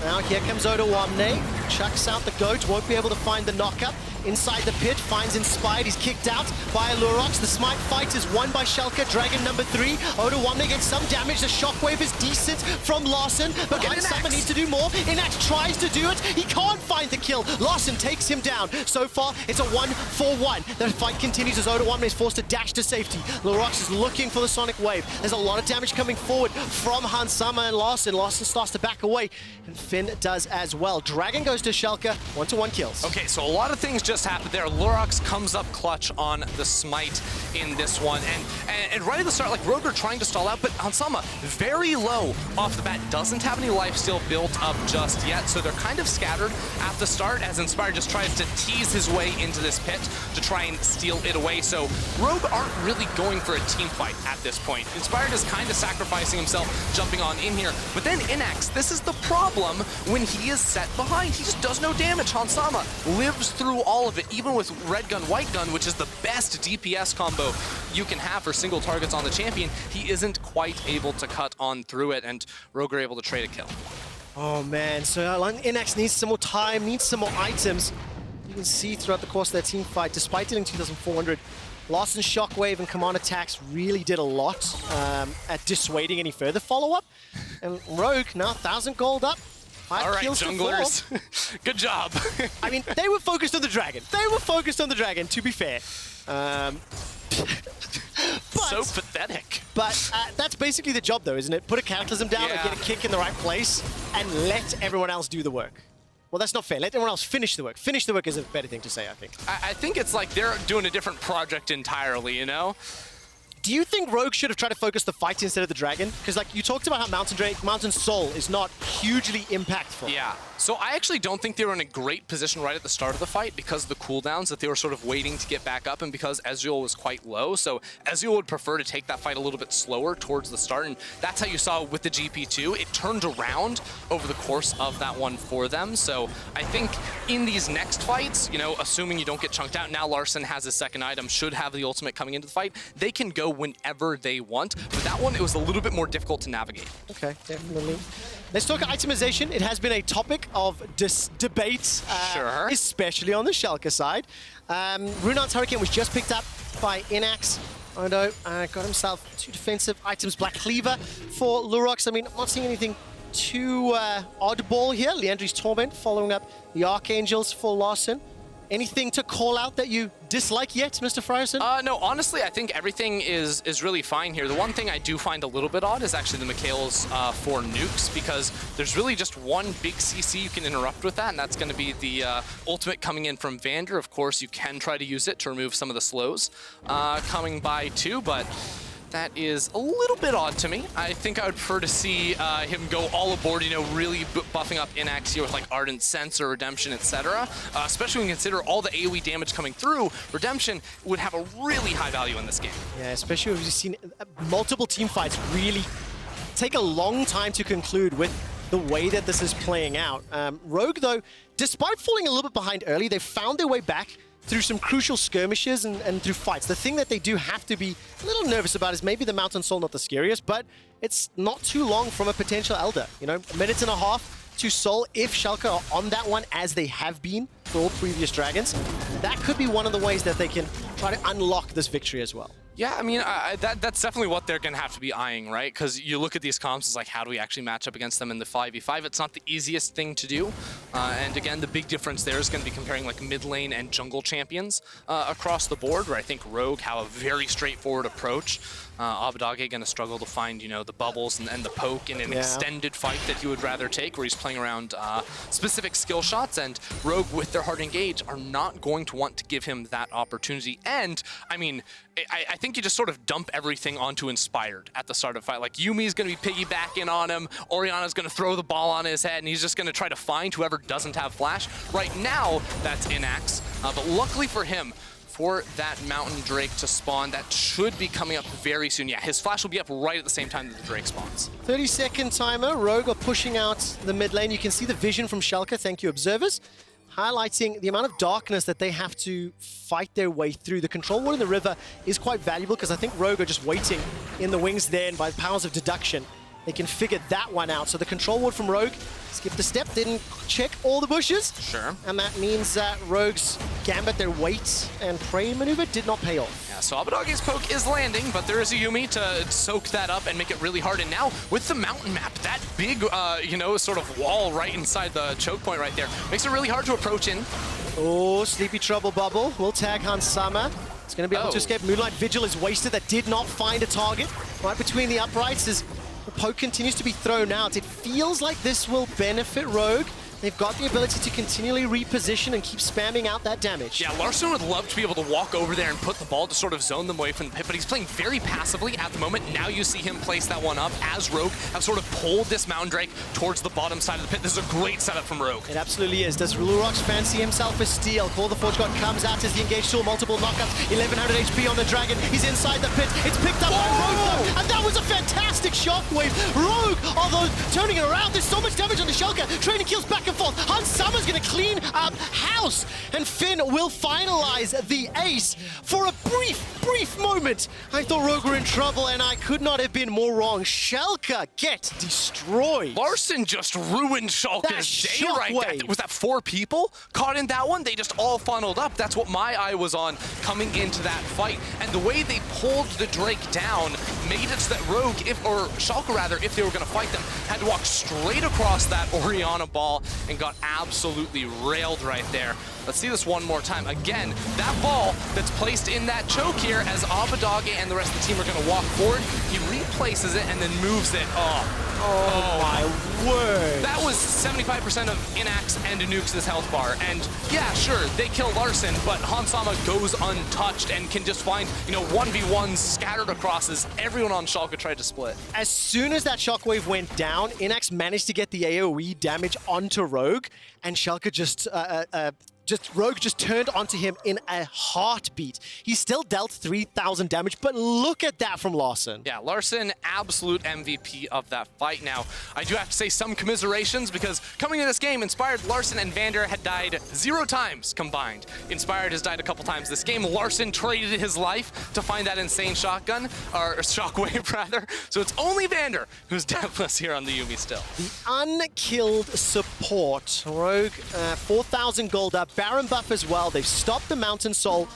Now here comes Odoamne, chucks out the goat, won't be able to find the knockup. Inside the pit, finds Inspired, he's kicked out by Lurox. The Smite fight is won by Schalke, Dragon number 3. Odoamne gets some damage, the shockwave is decent from Larssen, but Hansama needs to do more. Innaxe tries to do it, he can't find the kill. Larssen takes him down. So far, it's a 1-for-1. The fight continues as Odoamne is forced to dash to safety. Lurox is looking for the Sonic Wave. There's a lot of damage coming forward from Hansama and Larssen. Larssen starts to back away, and Finn does as well. Dragon goes to Schalke, 1-to-1 kills. Okay, so a lot of things just happened there. Lurox comes up clutch on the Smite in this one, and right at the start, like, Rogue are trying to stall out, but Hansama very low off the bat, doesn't have any lifesteal built up just yet, so they're kind of scattered at the start as Inspired just tries to tease his way into this pit to try and steal it away. So Rogue aren't really going for a team fight at this point. Inspired is kind of sacrificing himself, jumping on in here, but then Innaxe, this is the problem when he is set behind. He just does no damage. Hansama lives through all of it, even with Red Gun, White Gun, which is the best DPS combo you can have for single targets on the champion. He isn't quite able to cut on through it, and Rogue are able to trade a kill. Oh man, so Innaxe needs some more time, needs some more items. You can see throughout the course of that team fight, despite dealing 2,400, Larssen's Shockwave and command attacks really did a lot at dissuading any further follow-up. And Rogue, now 1,000 gold up. All right, junglers. Good job. I mean, they were focused on the dragon. They were focused on the dragon, to be fair. So pathetic. But that's basically the job, though, isn't it? Put a Cataclysm down and get a kick in the right place and let everyone else do the work. Well, that's not fair. Let everyone else finish the work. Finish the work is a better thing to say, I think. I think it's like they're doing a different project entirely, you know? Do you think Rogue should have tried to focus the fight instead of the dragon? Because, like, you talked about how Mountain Drake, Mountain Soul is not hugely impactful. Yeah. So I actually don't think they were in a great position right at the start of the fight because of the cooldowns that they were sort of waiting to get back up, and because Ezreal was quite low. So Ezreal would prefer to take that fight a little bit slower towards the start, and that's how you saw with the GP2. It turned around over the course of that one for them. So I think in these next fights, you know, assuming you don't get chunked out, now Larssen has his second item, should have the ultimate coming into the fight. They can go whenever they want, but that one, it was a little bit more difficult to navigate. Okay, definitely. Let's talk itemization. It has been a topic of debate, especially on the Schalke side. Runar's Hurricane was just picked up by Innaxe. Odo got himself 2 defensive items. Black Cleaver for Lurox. I mean, I'm not seeing anything too oddball here. Leandri's Torment following up the Archangels for Larssen. Anything to call out that you dislike yet, Mr. Froskurinn? No, honestly, I think everything is really fine here. The one thing I do find a little bit odd is actually the Mikhail's for Nukes, because there's really just one big CC you can interrupt with that, and that's going to be the ultimate coming in from VandeR. Of course, you can try to use it to remove some of the slows coming by too, but that is a little bit odd to me. I think I would prefer to see him go all aboard, you know, really buffing up Innaxe here with like Ardent Sense or Redemption, etc. Especially when you consider all the AoE damage coming through, Redemption would have a really high value in this game. Yeah, especially if you've seen multiple team fights really take a long time to conclude with the way that this is playing out. Rogue, though, despite falling a little bit behind early, they found their way back through some crucial skirmishes and through fights. The thing that they do have to be a little nervous about is maybe the Mountain Soul not the scariest, but it's not too long from a potential Elder. You know, a minute and a half to Soul, if Schalke are on that one as they have been for all previous Dragons, that could be one of the ways that they can try to unlock this victory as well. Yeah, I mean, that's definitely what they're going to have to be eyeing, right? Because you look at these comps, it's like, how do we actually match up against them in the 5v5? It's not the easiest thing to do. And again, the big difference there is going to be comparing like mid lane and jungle champions across the board, where I think Rogue have a very straightforward approach. Abbedagge going to struggle to find, you know, the bubbles and the poke in an extended fight that he would rather take, where he's playing around specific skill shots, and Rogue, with their hard engage, are not going to want to give him that opportunity. And, I mean, I think you just sort of dump everything onto Inspired at the start of the fight. Like, Yuumi's going to be piggybacking on him, Orianna's going to throw the ball on his head, and he's just going to try to find whoever doesn't have flash. Right now, that's Innaxe, but luckily for him, for that Mountain Drake to spawn, that should be coming up very soon. Yeah, his flash will be up right at the same time that the Drake spawns. 30-second timer. Rogue are pushing out the mid lane. You can see the vision from Schalke, thank you, observers, highlighting the amount of darkness that they have to fight their way through. The control ward in the river is quite valuable, because I think Rogue are just waiting in the wings there, and by the powers of deduction, they can figure that one out. So the control ward from Rogue skipped a step, didn't check all the bushes. Sure. And that means that Rogue's gambit, their wait and pray maneuver, did not pay off. Yeah, so Abbedagge's poke is landing, but there is a Yuumi to soak that up and make it really hard. And now, with the mountain map, that big, you know, sort of wall right inside the choke point right there, makes it really hard to approach in. Oh, Sleepy Trouble Bubble will tag Hansama. It's going to be able to escape. Moonlight Vigil is wasted. That did not find a target right between the uprights as the poke continues to be thrown out. It feels like this will benefit Rogue. They've got the ability to continually reposition and keep spamming out that damage. Yeah, Larssen would love to be able to walk over there and put the ball to sort of zone them away from the pit, but he's playing very passively at the moment. Now you see him place that one up as Rogue have sort of pulled this Mountain Drake towards the bottom side of the pit. This is a great setup from Rogue. It absolutely is. Does Lurox fancy himself a steal? Call the Forge God comes out as the engaged tool. Multiple knockouts. 1100 HP on the Dragon. He's inside the pit. It's picked up by Rogue, and that was a fantastic shockwave. Rogue, although turning it around, there's so much damage on the Schalke. Trading kills back and forth. Hansama's going to clean up house, and Finn will finalize the ace. For a brief moment, I thought Rogue were in trouble, and I could not have been more wrong. Schalke get destroyed. Larssen just ruined Schalke's day right there. Was that 4 people caught in that one? They just all funneled up. That's what my eye was on coming into that fight. And the way they pulled the Drake down made it so that Rogue, or Schalke rather, if they were going to fight them, had to walk straight across that Orianna ball and got absolutely railed right there. Let's see this one more time. Again, that ball that's placed in that choke here, as Abbedagge and the rest of the team are going to walk forward, he replaces it and then moves it. Oh my word. That was 75% of Innaxe and Nukes' health bar. And yeah, sure, they kill Larssen, but Hansama goes untouched and can just find, you know, 1v1s scattered across as everyone on Schalke tried to split. As soon as that shockwave went down, Innaxe managed to get the AoE damage onto Rogue, and Schalke Rogue just turned onto him in a heartbeat. He still dealt 3,000 damage, but look at that from Larssen. Yeah, Larssen, absolute MVP of that fight. Now, I do have to say some commiserations, because coming into this game, Inspired, Larssen, and VandeR had died 0 times combined. Inspired has died a couple times this game. Larssen traded his life to find that insane shotgun, or shockwave rather. So it's only VandeR who's deathless here on the Yuumi still. The unkilled support. Rogue, 4,000 gold up. Baron buff as well. They've stopped the Mountain Soul,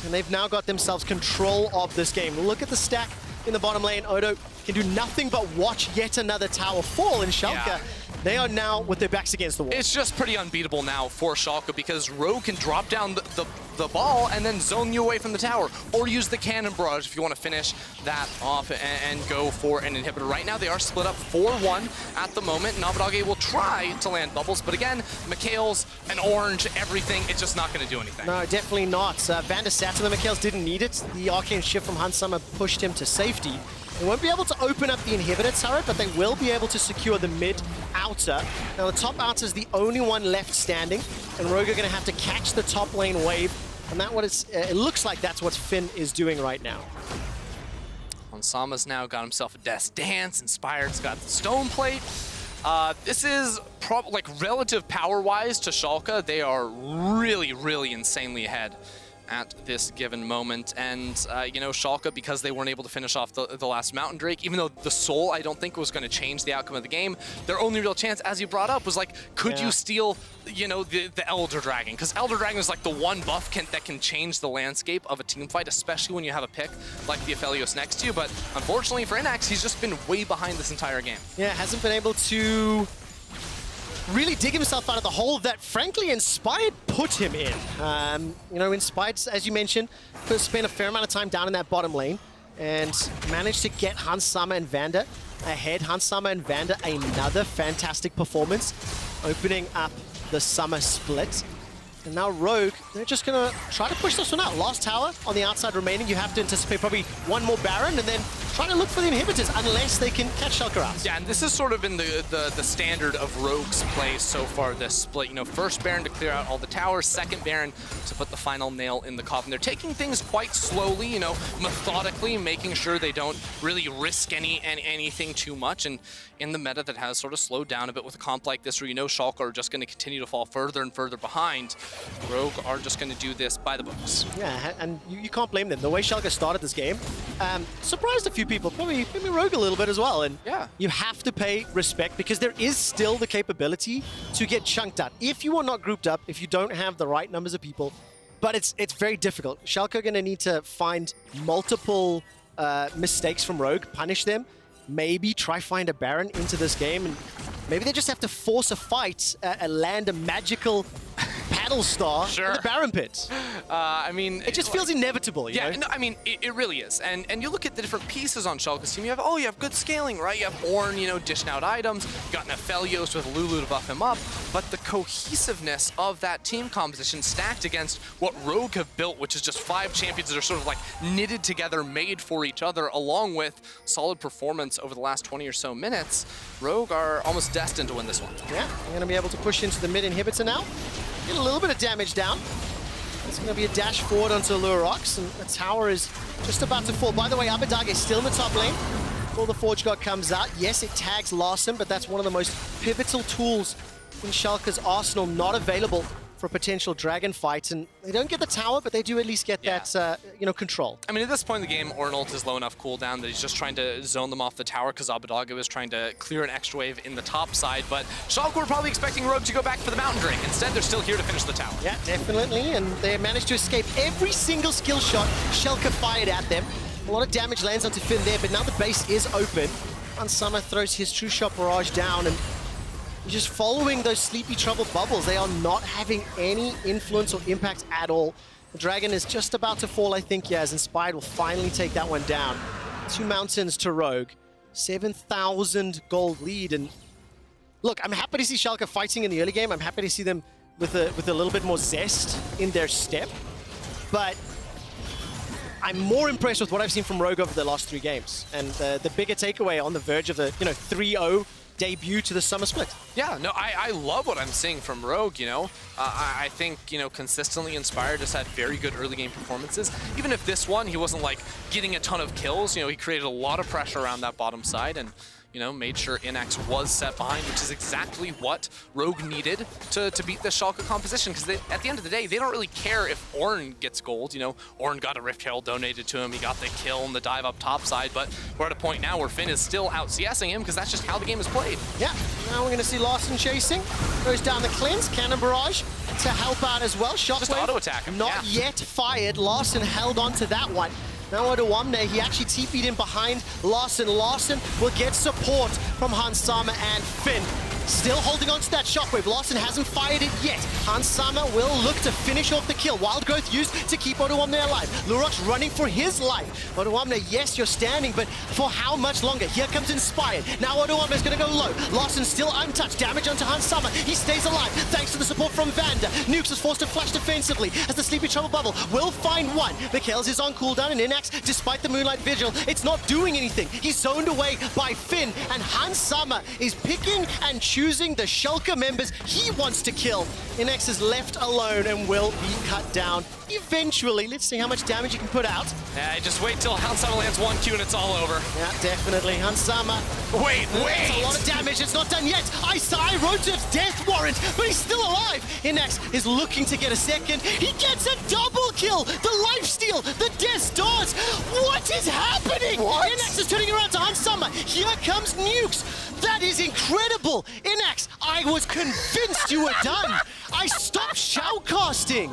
and they've now got themselves control of this game. Look at the stack in the bottom lane. Odo can do nothing but watch yet another tower fall, and Schalke, they are now with their backs against the wall. It's just pretty unbeatable now for Schalke, because Rogue can drop down the ball and then zone you away from the tower, or use the cannon barrage if you want to finish that off and go for an inhibitor. Right now they are split up 4-1 at the moment, and Abbedagge will try to land bubbles, but again, Mikhail's an orange, everything, it's just not going to do anything. No, definitely not. VandeR sat to the Mikhails, didn't need it. The arcane shift from Hansama pushed him to safety. They won't be able to open up the inhibitor turret, but they will be able to secure the mid-outer. Now, the top outer is the only one left standing, and Rogue are going to have to catch the top lane wave, and it looks like that's what Finn is doing right now. Hansama's now got himself a Death Dance. Inspired's got the Stone Plate. This is like relative power-wise to Schalke, they are really, really insanely ahead. at this given moment. And, you know, Schalke, because they weren't able to finish off the last Mountain Drake, even though the Soul, I don't think, was going to change the outcome of the game, their only real chance, as you brought up, was like, could you steal, you know, the Elder Dragon? Because Elder Dragon is like the one buff that can change the landscape of a team fight, especially when you have a pick like the Aphelios next to you. But unfortunately for Innaxe, he's just been way behind this entire game. Yeah, hasn't been able to really dig himself out of the hole that, frankly, Inspired put him in. You know, Inspired, as you mentioned, spent a fair amount of time down in that bottom lane and managed to get HunSummer and VandeR ahead. HunSummer and VandeR, another fantastic performance, opening up the Summer Split. And now Rogue, they're just going to try to push this one out. Last tower on the outside remaining. You have to anticipate probably one more Baron and then try to look for the inhibitors unless they can catch Schalke out. Yeah, and this has sort of been the standard of Rogue's play so far this split. You know, first Baron to clear out all the towers, second Baron to put the final nail in the coffin. They're taking things quite slowly, you know, methodically, making sure they don't really risk anything too much. And in the meta that has sort of slowed down a bit with a comp like this, where you know Schalke are just going to continue to fall further and further behind, Rogue are just going to do this by the books. Yeah, and you can't blame them. The way Schalke started this game surprised a few people, probably maybe Rogue a little bit as well. And yeah, you have to pay respect because there is still the capability to get chunked out. If you are not grouped up, if you don't have the right numbers of people, but it's very difficult. Schalke are going to need to find multiple mistakes from Rogue, punish them, maybe try find a Baron into this game, and maybe they just have to force a fight, land a magical paddle star in the Baron pit. I mean, it just feels inevitable, you know? No, I mean, it really is. And you look at the different pieces on Schalke's team, you have good scaling, right? You have Ornn, you know, dishing out items, you've got an Aphelios with Lulu to buff him up, but the cohesiveness of that team composition stacked against what Rogue have built, which is just 5 champions that are sort of like knitted together, made for each other, along with solid performance over the last 20 or so minutes, Rogue are almost destined to win this one. Yeah, they're going to be able to push into the mid inhibitor now. Get a little bit of damage down. It's going to be a dash forward onto Lurox, and the tower is just about to fall. By the way, Abbedagge is still in the top lane before the Forge God comes out. Yes, it tags Larssen, but that's one of the most pivotal tools in Schalke's arsenal, not available for a potential dragon fight. And they don't get the tower, but they do at least get that, you know, control. I mean, at this point in the game, Ornn ult is low enough cooldown that he's just trying to zone them off the tower because Abbedagge was trying to clear an extra wave in the top side. But Schalke were probably expecting Rogue to go back for the Mountain Drake. Instead, they're still here to finish the tower. Yeah, definitely. And they managed to escape every single skill shot Schalke fired at them. A lot of damage lands onto Finn there, but now the base is open. HunSummer throws his True Shot Barrage down, and just following those Sleepy Trouble bubbles. They are not having any influence or impact at all. The dragon is just about to fall, I think, as Inspired will finally take that one down. 2 mountains to Rogue. 7,000 gold lead. And look, I'm happy to see Schalke fighting in the early game. I'm happy to see them with a little bit more zest in their step. But I'm more impressed with what I've seen from Rogue over the last 3 games. And the bigger takeaway on the verge of the 3-0 debut to the Summer Split. Yeah, no, I love what I'm seeing from Rogue, you know. I think, you know, consistently Inspired just had very good early game performances. Even if this one, he wasn't like getting a ton of kills, you know, he created a lot of pressure around that bottom side and, you know, made sure Innaxe was set behind, which is exactly what Rogue needed to beat the Schalke composition. Because at the end of the day, they don't really care if Ornn gets gold. You know, Ornn got a Rift Herald donated to him. He got the kill and the dive up top side. But we're at a point now where Finn is still out CSing him because that's just how the game is played. Yeah, now we're going to see Larssen chasing. Goes down the cleanse. Cannon Barrage to help out as well. Shockwave. Just auto attack him. Not yet fired. Larssen held on to that one. Now Odoamne, he actually TP'd in behind Larssen. Larssen will get support from HunSummer and Finn. Still holding on to that Shockwave. Larssen hasn't fired it yet. HunSummer will look to finish off the kill. Wild Growth used to keep Odoamne alive. Lurox running for his life. Odoamne, yes, you're standing, but for how much longer? Here comes Inspired. Now Odoamne is going to go low. Larssen still untouched. Damage onto HunSummer. He stays alive thanks to the support from VandeR. Nukes is forced to flash defensively as the Sleepy Trouble bubble will find one. Mikhails is on cooldown and Innaxe, despite the Moonlight Vigil, it's not doing anything. He's zoned away by Finn, and HunSummer is picking and choosing the Schalke members he wants to kill. Innaxe is left alone and will be cut down eventually. Let's see how much damage he can put out. Yeah, just wait till Hansama lands 1Q and it's all over. Yeah, definitely. Hansama. Wait! That's a lot of damage. It's not done yet. I wrote his death warrant, but he's still alive. Innaxe is looking to get a second. He gets a double kill. The lifesteal, the death stars. What is happening? What? Innaxe is turning around to Hansama. Here comes Nukes. That is incredible. Innaxe, I was convinced you were done. I stopped shoutcasting.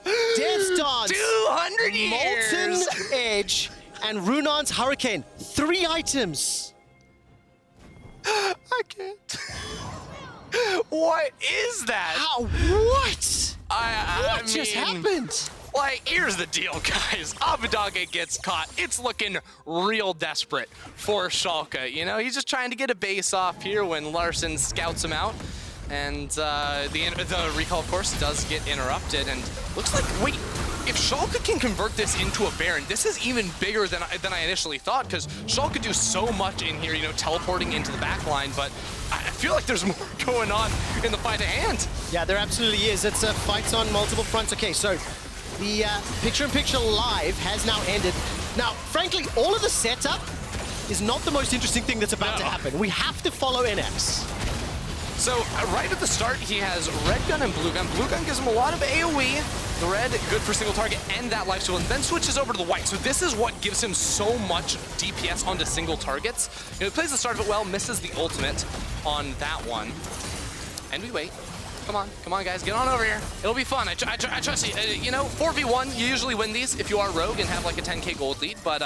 Death Dance, 200 years! Molten Edge, and Runan's Hurricane. 3 items. I can't. What is that? How? What? I Just mean, happened? Like, here's the deal, guys. Abbedagge gets caught. It's looking real desperate for Schalke. You know, he's just trying to get a base off here when Larssen scouts him out. And the recall, of course, does get interrupted. And looks like, wait, if Schalke can convert this into a Baron, this is even bigger than I initially thought, because Schalke do so much in here, you know, teleporting into the back line, but I feel like there's more going on in the fight at hand. Yeah, there absolutely is. It's a fight on multiple fronts. Okay, so the picture-in-picture live has now ended. Now, frankly, all of the setup is not the most interesting thing that's about to happen. We have to follow Innaxe. So right at the start, he has red gun and blue gun. Blue gun gives him a lot of AoE. The red, good for single target and that lifesteal, and then switches over to the white. So this is what gives him so much DPS onto single targets. You know, he plays the start of it well, misses the ultimate on that one. And we wait. Come on, guys, get on over here. It'll be fun. I trust you. You know, 4v1, you usually win these if you are rogue and have like a 10k gold lead, but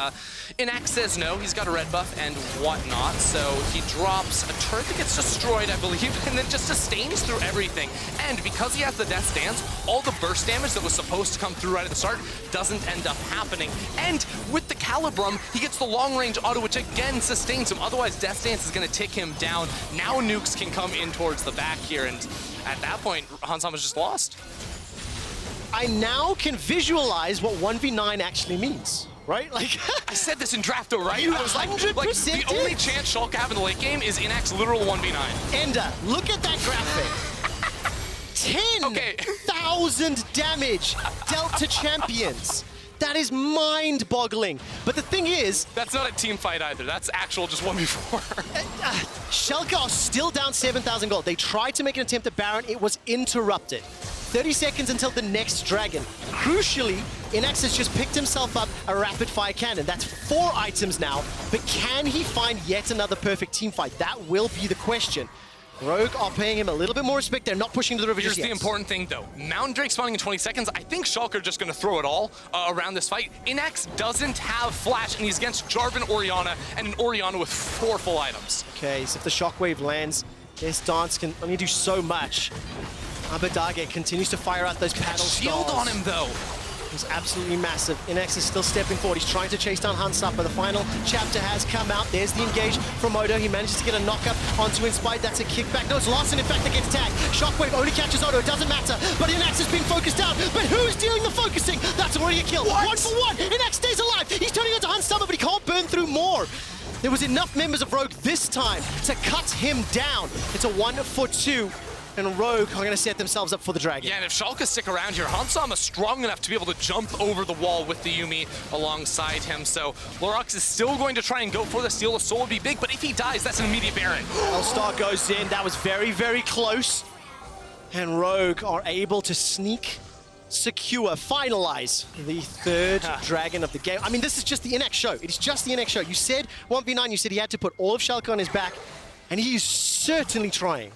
Innaxe says no. He's got a red buff and whatnot, so he drops a turret that gets destroyed, I believe, and then just sustains through everything. And because he has the Death Stance, all the burst damage that was supposed to come through right at the start doesn't end up happening. And with the Calibrum, he gets the long-range auto, which again sustains him. Otherwise, Death Stance is going to tick him down. Now Nukes can come in towards the back here, and at that point, Hansama's just lost. I now can visualize what 1v9 actually means, right? Like I said this in draft though, right? You I was like, 100% the only chance Schalke have in the late game is Innaxe literal 1v9. Ender, look at that graphic. 10,000 damage dealt to champions. That is mind-boggling. But the thing is... That's not a team fight either. That's actual just 1v4. Schalke are still down 7,000 gold. They tried to make an attempt at Baron. It was interrupted. 30 seconds until the next dragon. Crucially, Innaxe has just picked himself up a rapid-fire cannon. That's 4 items now. But can he find yet another perfect team fight? That will be the question. Rogue are paying him a little bit more respect. They're not pushing to the river Here's just yet. the important thing, though. Mountain Drake spawning in 20 seconds. I think Schalke are just going to throw it all around this fight. Innaxe doesn't have flash, and he's against Jarvan, Orianna, and an Orianna with 4 full items. Okay, so if the shockwave lands, this dance can only do so much. Abbedagge continues to fire out those paddle Shield stars. on him, though. He's absolutely massive. Innaxe is still stepping forward. He's trying to chase down Hansama. The final chapter has come out. There's the engage from Odo. He manages to get a knockup onto Inspired. That's a kickback. No, it's Larssen, in fact, that gets tagged. Shockwave only catches Odo. It doesn't matter. But Innaxe is being focused down. But who's doing the focusing? That's already a kill. What? 1 for 1. Innaxe stays alive. He's turning onto Hansama, but he can't burn through more. There was enough members of Rogue this time to cut him down. It's a 1 for 2. And Rogue are going to set themselves up for the dragon. Yeah, and if Schalke stick around here, Hansama's strong enough to be able to jump over the wall with the Yuumi alongside him. So Lurox is still going to try and go for the steal. The soul would be big, but if he dies, that's an immediate Baron. All-Star goes in. That was very, very close. And Rogue are able to sneak, secure, finalize the 3rd dragon of the game. I mean, this is just the Innaxe show. It is just the Innaxe show. You said 1v9, you said he had to put all of Schalke on his back, and he is certainly trying.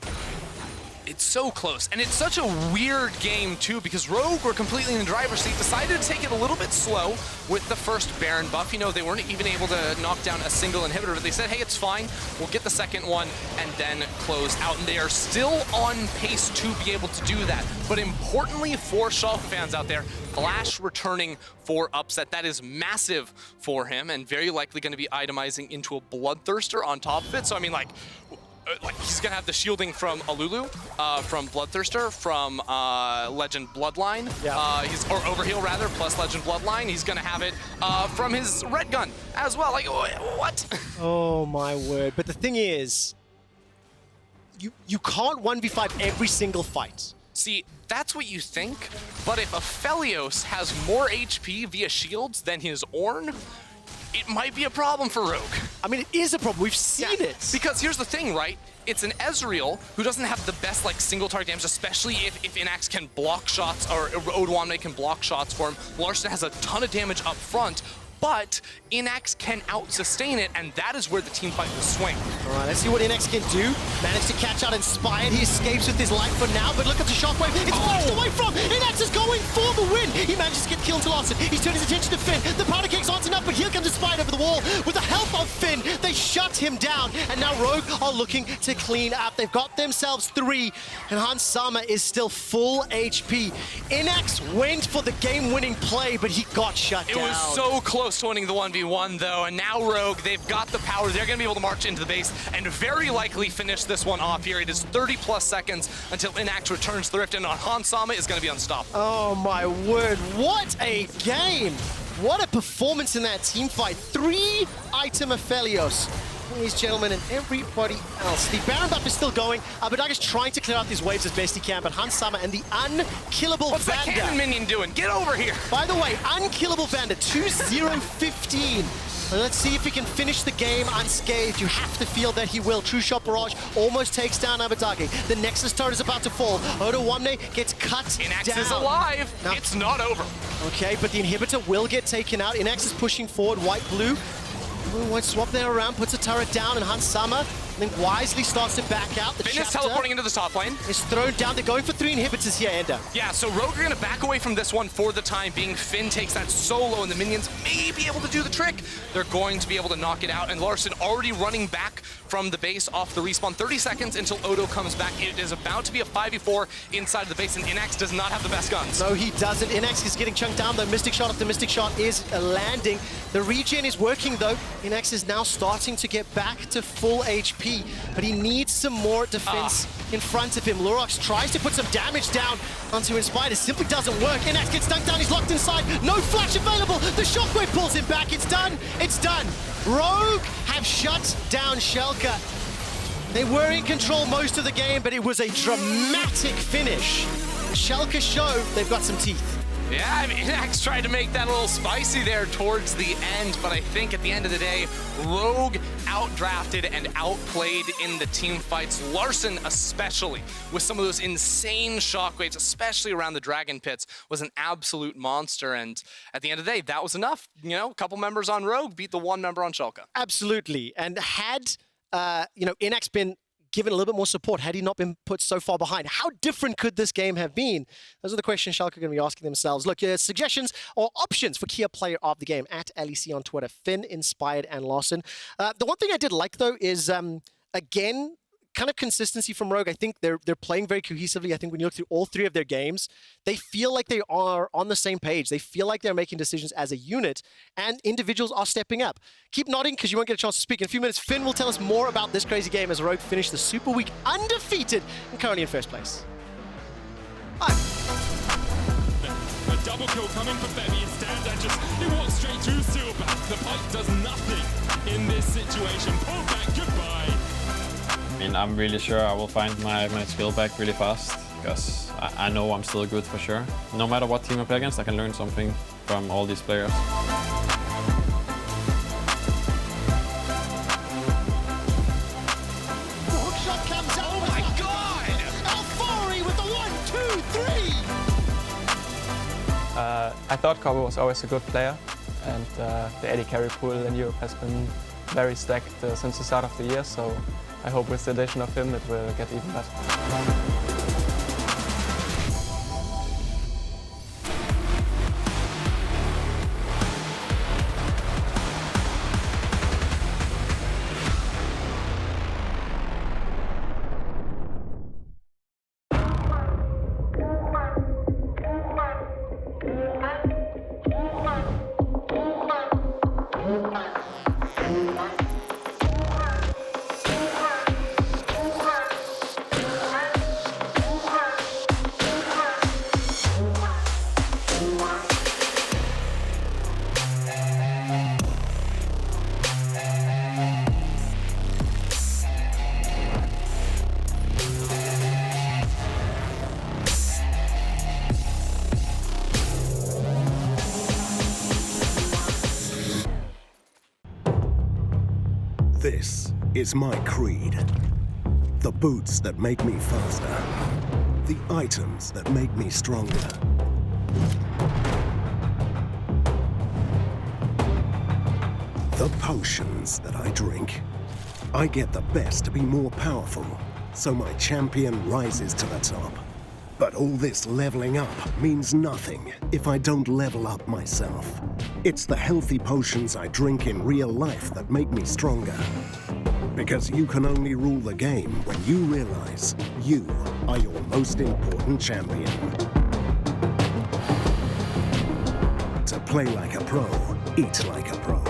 It's so close, and it's such a weird game too, because Rogue were completely in the driver's seat, decided to take it a little bit slow with the first Baron buff. You know, they weren't even able to knock down a single inhibitor, but they said, hey, it's fine, we'll get the second one and then close out, and they are still on pace to be able to do that. But importantly for Schalke fans out there, Flash returning for upset. That is massive for him, and very likely going to be itemizing into a Bloodthirster on top of it. So I mean, like he's gonna have the shielding from a Lulu, from Bloodthirster, from Legend Bloodline, or Overheal rather, plus Legend Bloodline. He's gonna have it from his red gun as well. Like, what? Oh my word. But the thing is, you can't 1v5 every single fight. See, that's what you think, but if Aphelios has more HP via shields than his Ornn, it might be a problem for Rogue. I mean, it is a problem. We've seen it. Because here's the thing, right? It's an Ezreal who doesn't have the best like single target damage, especially if Innaxe can block shots or Odoamne can block shots for him. Larssen has a ton of damage up front, but Innaxe can out-sustain it, and that is where the team fight will swing. All right, let's see what Innaxe can do. Managed to catch out Inspired. He escapes with his life for now, but look at the shockwave. It's flashed away from. Innaxe is going for the win. He manages to get killed to Larssen. He's turned his attention to Finn. The powder cakes aren't enough, but here comes Inspired over the wall. With the help of Finn, they shut him down, and now Rogue are looking to clean up. They've got themselves 3, and Hans Sama is still full HP. Innaxe went for the game-winning play, but he got shut down. It was so close to winning the 1v1 though, and now Rogue, they've got the power. They're going to be able to march into the base and very likely finish this one off here. It is 30+ seconds until Innaxe returns the Rift, and Hans Sama is going to be unstoppable. Oh my word, what a game! What a performance in that team fight. 3-item Aphelios. Ladies, gentlemen, and everybody else. The Baron buff is still going. Abbedagge is trying to clear out these waves as best he can, but Hans Sama and the unkillable What's that cannon minion doing? Get over here! By the way, unkillable VandeR, 2-0-15. Let's see if he can finish the game unscathed. You have to feel that he will. True Shot Barrage almost takes down Abbedagge. The Nexus turret is about to fall. Odoamne gets cut Innaxe down. is alive. Now, it's not over. Okay, but the inhibitor will get taken out. Innaxe is pushing forward, white-blue. White swap there around, puts a turret down, and Hans Sama then wisely starts to back out. The Finn is teleporting into the top lane. Is thrown down. They're going for 3 inhibitors here, Ender. Yeah, so Rogue are going to back away from this one for the time being. Finn takes that solo, and the minions may be able to do the trick. They're going to be able to knock it out, and Larssen already running back from the base off the respawn. 30 seconds until Odo comes back. It is about to be a 5v4 inside of the base, and Innaxe does not have the best guns. No, he doesn't. Innaxe is getting chunked down, though. Mystic Shot after Mystic Shot is landing. The regen is working, though. Innaxe is now starting to get back to full HP, but he needs some more defense in front of him. Lurox tries to put some damage down onto Inspired. It simply doesn't work. Innaxe gets dunked down. He's locked inside. No flash available. The shockwave pulls him back. It's done. It's done. Rogue have shut down Schalke. They were in control most of the game, but it was a dramatic finish. Schalke show they've got some teeth. Yeah, I mean, Innaxe tried to make that a little spicy there towards the end, but I think at the end of the day, Rogue outdrafted and outplayed in the team fights. Larssen especially, with some of those insane shockwaves, especially around the Dragon Pits, was an absolute monster, and at the end of the day, that was enough. You know, a couple members on Rogue beat the 1 member on Schalke. Absolutely, and had, Innaxe been given a little bit more support, had he not been put so far behind, how different could this game have been? Those are the questions Schalke are going to be asking themselves. Look, suggestions or options for key player of the game at LEC on Twitter. Finn, Inspired, and Larssen. The one thing I did like, though, is, again, kind of consistency from Rogue. I think they're playing very cohesively. I think when you look through all 3 of their games, they feel like they are on the same page. They feel like they're making decisions as a unit, and individuals are stepping up. Keep nodding because you won't get a chance to speak. In a few minutes, Finn will tell us more about this crazy game as Rogue finished the Super Week undefeated and currently in first place. Hi. A double kill coming for Femi instead. He walks straight through Silver. The fight does nothing in this situation. Pull back, goodbye. I mean, I'm really sure I will find my skill back really fast, because I know I'm still good for sure. No matter what team I play against, I can learn something from all these players. Hookshot comes out. Oh my god! Alfari with the 1, 2, 3! I thought Cobo was always a good player, and the AD carry pool in Europe has been very stacked since the start of the year, so I hope with the addition of him it will get even better. This is my creed. The boots that make me faster. The items that make me stronger. The potions that I drink. I get the best to be more powerful, so my champion rises to the top. But all this leveling up means nothing if I don't level up myself. It's the healthy potions I drink in real life that make me stronger. Because you can only rule the game when you realize you are your most important champion. To play like a pro, eat like a pro.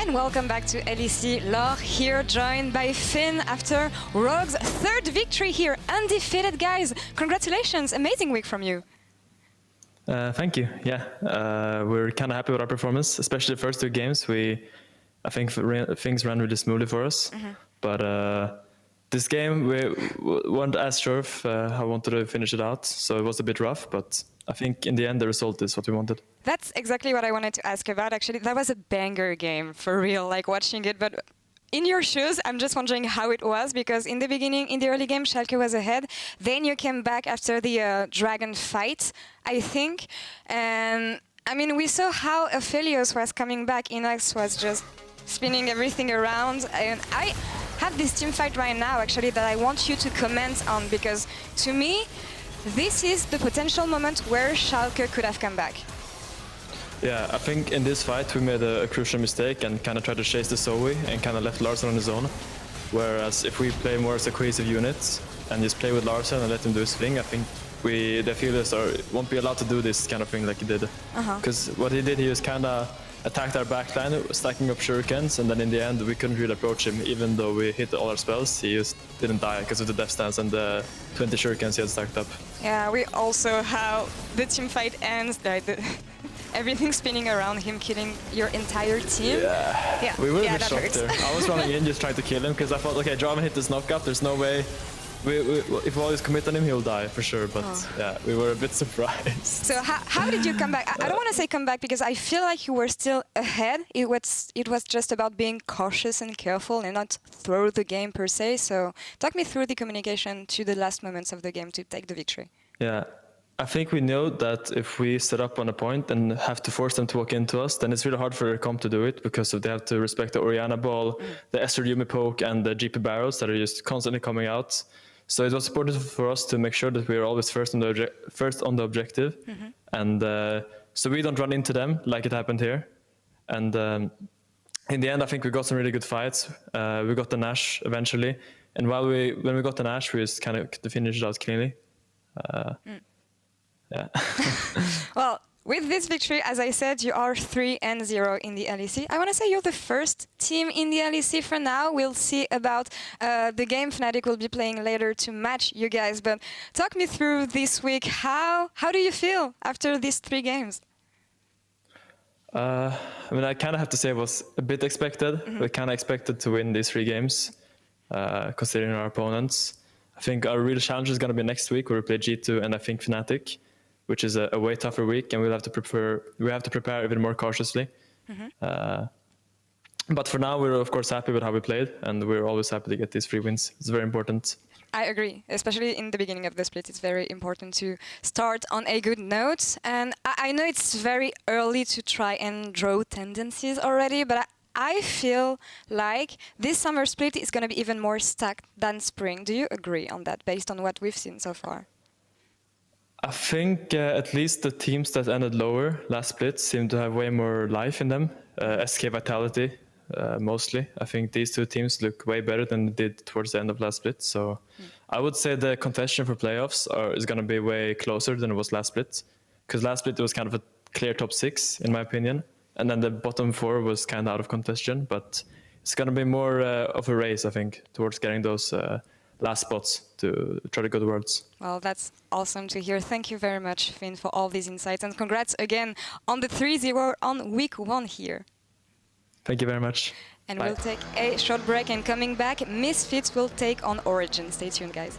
And welcome back to LEC. Laure here, joined by Finn after Rogue's third victory here. Undefeated, guys. Congratulations. Amazing week from you. Thank you. Yeah, we're kind of happy with our performance, especially the first two games. I think things ran really smoothly for us. Mm-hmm. But this game, we weren't as sure if I wanted to finish it out, so it was a bit rough. But I think in the end, the result is what we wanted. That's exactly what I wanted to ask about, actually. That was a banger game, for real, like watching it. But in your shoes, I'm just wondering how it was, because in the beginning, in the early game, Schalke was ahead. Then you came back after the dragon fight, I think. And I mean, we saw how Aphelios was coming back. Innaxe was just spinning everything around. And I have this team fight right now, actually, that I want you to comment on, because to me, this is the potential moment where Schalke could have come back. Yeah, I think in this fight we made a crucial mistake and kind of tried to chase the Zoe and kind of left Larssen on his own. Whereas if we play more as a cohesive unit and just play with Larssen and let him do his thing, I think the Aphelios won't be allowed to do this kind of thing like he did. Because what he did, he was kind of attacked our backline, stacking up shurikens, and then in the end we couldn't really approach him. Even though we hit all our spells, he just didn't die because of the death stance and the 20 shurikens he had stacked up. Yeah, we also how the team fight ends, like everything spinning around him, killing your entire team. Yeah, we were a bit shocked there. I was running in just trying to kill him because I thought, okay, Jarvan hit this knockup, there's no way. If we always commit on him, he'll die for sure. But yeah, we were a bit surprised. So how did you come back? I don't want to say come back because I feel like you were still ahead. It was just about being cautious and careful and not throw the game per se. So talk me through the communication to the last moments of the game to take the victory. Yeah. I think we know that if we set up on a point and have to force them to walk into us, then it's really hard for their comp to do it because they have to respect the Orianna ball, the Ezreal Yuumi poke, and the GP barrels that are just constantly coming out. So it was important for us to make sure that we are always first on the objective, and so we don't run into them like it happened here. And in the end, I think we got some really good fights. We got the Nash eventually, and when we got the Nash, we just kind of to finish it out cleanly. Yeah. Well, with this victory, as I said, you are 3-0 in the LEC. I want to say you're the first team in the LEC for now. We'll see about the game Fnatic will be playing later to match you guys. But talk me through this week. How do you feel after these 3 games? I mean, I kind of have to say it was a bit expected. We kind of expected to win these 3 games, considering our opponents. I think our real challenge is going to be next week, where we play G2 and I think Fnatic, which is a way tougher week, and we have to prepare even more cautiously. But for now, we're of course happy with how we played, and we're always happy to get these 3 wins. It's very important. I agree, especially in the beginning of the split. It's very important to start on a good note. And I know it's very early to try and draw tendencies already, but I feel like this summer split is going to be even more stacked than spring. Do you agree on that, based on what we've seen so far? I think at least the teams that ended lower last split seem to have way more life in them. SK Vitality, mostly. I think these 2 teams look way better than they did towards the end of last split. So I would say the contention for playoffs is going to be way closer than it was last split. Because last split it was kind of a clear top 6, in my opinion. And then the bottom 4 was kind of out of contention. But it's going to be more of a race, I think, towards getting those last spots to try to go to Worlds. Well, that's awesome to hear. Thank you very much, Finn, for all these insights. And congrats again on the 3-0 on week 1 here. Thank you very much. And Bye. we'll take a short break, and coming back, Misfits will take on Origin. Stay tuned, guys.